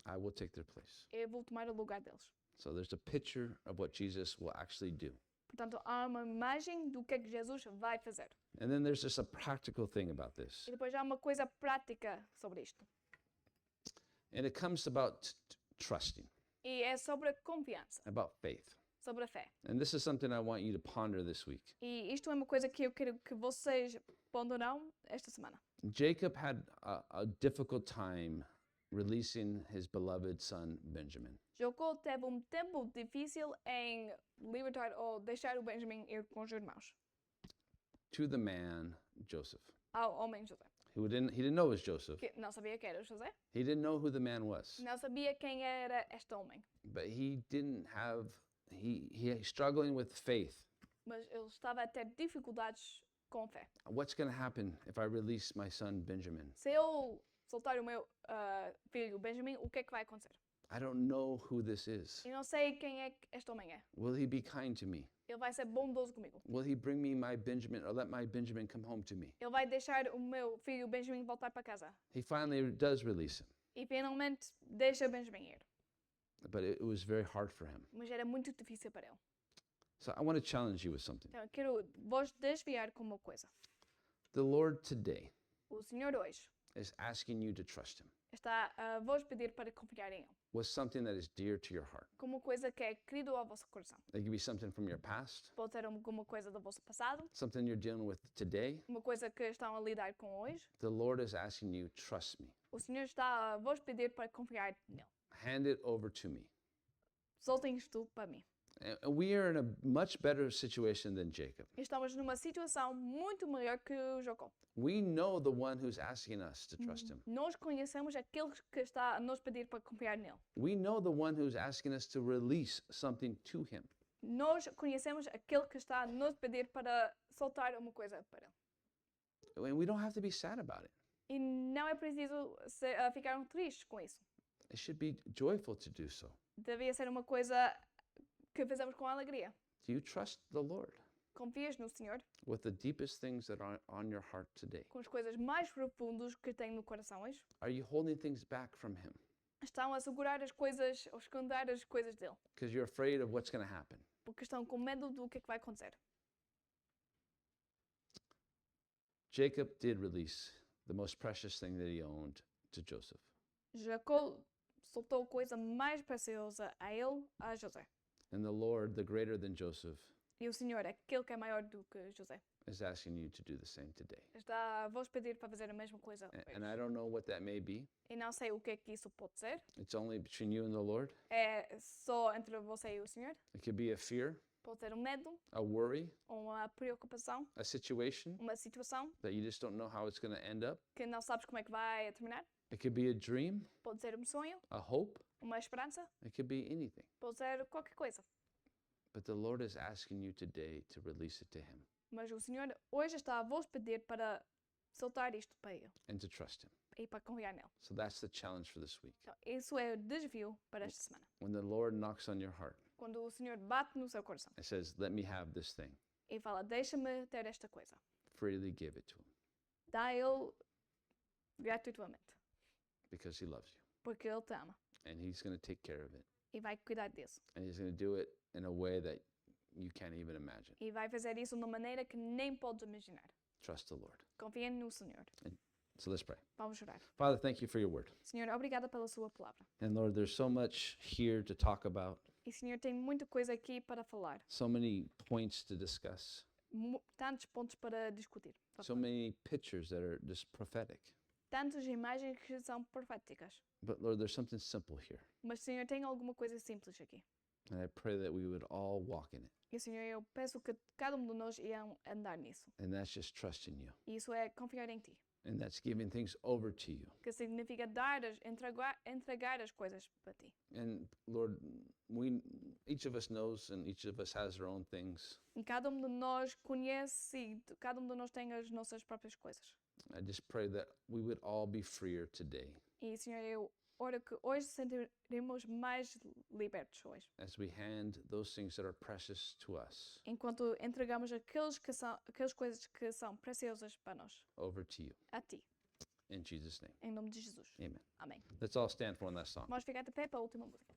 I will take their place. Eu vou tomar o lugar deles. So there's a picture of what Jesus will actually do. Portanto, há uma imagem do que é que Jesus vai fazer. And then there's just a practical thing about this. E depois há uma coisa prática sobre isto. And it comes about trusting, E é sobre a confiança, about faith. sobre a fé. And this is something I want you to ponder this week. E isto é uma coisa que eu quero que vocês ponderem esta semana. Jacob had a difficult time releasing his beloved son Benjamin. Jacó teve tempo difícil em libertar ou deixar o Benjamim ir com os irmãos. To the man Joseph, Ao homem José. he didn't know it was Joseph. Que não sabia que era José. He didn't know who the man was. Não sabia quem era este homem. But he didn't have he struggling with faith. Mas ele estava a ter dificuldades com fé. What's going to happen if I release my son Benjamin? Se eu soltar o meu filho Benjamim, o que é que vai acontecer? I don't know who this is. Eu não sei quem é que este homem é. Will he be kind to me? Ele vai ser bondoso comigo. Will he bring me my Benjamin or let my Benjamin come home to me? Ele vai deixar o meu filho Benjamim voltar para casa. He finally does release him, E finalmente deixa Benjamim ir. but it was very hard for him. Mas era muito difícil para ele. So I want to challenge you with something. Então, eu quero vos desviar com uma coisa. The Lord today O Senhor hoje is asking you to trust him está a vos pedir para confiar em Ele. with something that is dear to your heart. Com uma coisa que é querido ao vosso coração. It could be something from your past, Pode ser alguma coisa do vosso passado. something you're dealing with today. Uma coisa que estão a lidar com hoje. The Lord is asking you, trust me. O Senhor está a vos pedir para confiar nele. Hand it over to me. Soltem isto para mim. And we are in a much better situation than Jacob. Estamos numa situação muito melhor que o Jacó. We know the one who's asking us to trust him. Nós conhecemos aquele que está a nos pedir para confiar nele. We know the one who's asking us to release something to him. Nós conhecemos aquele que está a nos pedir para soltar uma coisa para ele. And we don't have to be sad about it. E não é preciso ficar tristes com isso. It should be joyful to do so. Devia ser uma coisa que fazemos com alegria. Do you trust the Lord Confias no Senhor with the deepest things that are on your heart today? com as coisas mais profundas que tem no coração hoje? Are you holding things back from him Estão a segurar as coisas, ou esconder as coisas dele, because you're afraid of what's going to happen? porque estão com medo do que é que vai acontecer. Jacob did release the most precious thing that he owned to Joseph. Jacó soltou a coisa mais preciosa a ele, a José. And the Lord, the greater than Joseph, E o Senhor, aquele que é maior do que José, is asking you to do the same today. está a vos pedir para fazer a mesma coisa And I hoje. don't know what that may be. E não sei o que é que isso pode ser. It's only between you and the Lord. É só entre você e o Senhor. It could be a fear, Pode ser medo, a worry, uma preocupação, a situation uma situação that you just don't know how it's going to end up. que não sabes como é que vai terminar. It could be a dream, Pode ser um sonho, a hope. uma esperança, It could be anything. pode ser qualquer coisa. But the Lord is asking you today to release it to Him Mas o Senhor hoje está a vos pedir para soltar isto para Ele and to trust Him. e para confiar nele. So that's the challenge for this week. Então, isso é o desafio para esta semana. When the Lord knocks on your heart Quando o Senhor bate no seu coração and says, let me have this thing, e fala, deixa-me ter esta coisa. freely give it to Him Dá a Ele gratuitamente, because He loves you. porque Ele te ama And He's going to take care of it. e vai cuidar disso. And He's going to do it in a way that you can't even imagine. E vai fazer isso de uma maneira que nem podes imaginar. Trust the Lord. Confia no Senhor. So let's pray. Vamos orar. Father, thank you for your word. Senhor, obrigada pela sua palavra. And Lord, there's so much here to talk about, E Senhor, tem muita coisa aqui para falar. so many points to discuss, Tantos pontos para discutir. so many pictures that are just prophetic. Tantas imagens que são proféticas. But Lord, there's something simple here. Mas, Senhor, tem alguma coisa simples aqui. And I pray that we would all walk in it. E, Senhor, eu peço que cada de nós iam andar nisso. And that's just trusting you. E isso é confiar em Ti. And that's giving things over to you. que significa entregar as coisas para ti. And Lord, each of us knows and each of us has our own things. E cada de nós conhece e cada de nós tem as nossas próprias coisas. I just pray that we would all be freer today E, Senhor, eu oro que hoje sentiremos mais libertos hoje. as we hand those things that are precious to us Enquanto entregamos aquelas coisas que são preciosas para nós, over to you. a ti, In Jesus' name, em nome de Jesus. amen. Amém. Let's all stand for one last song. Vamos ficar de pé para a última música.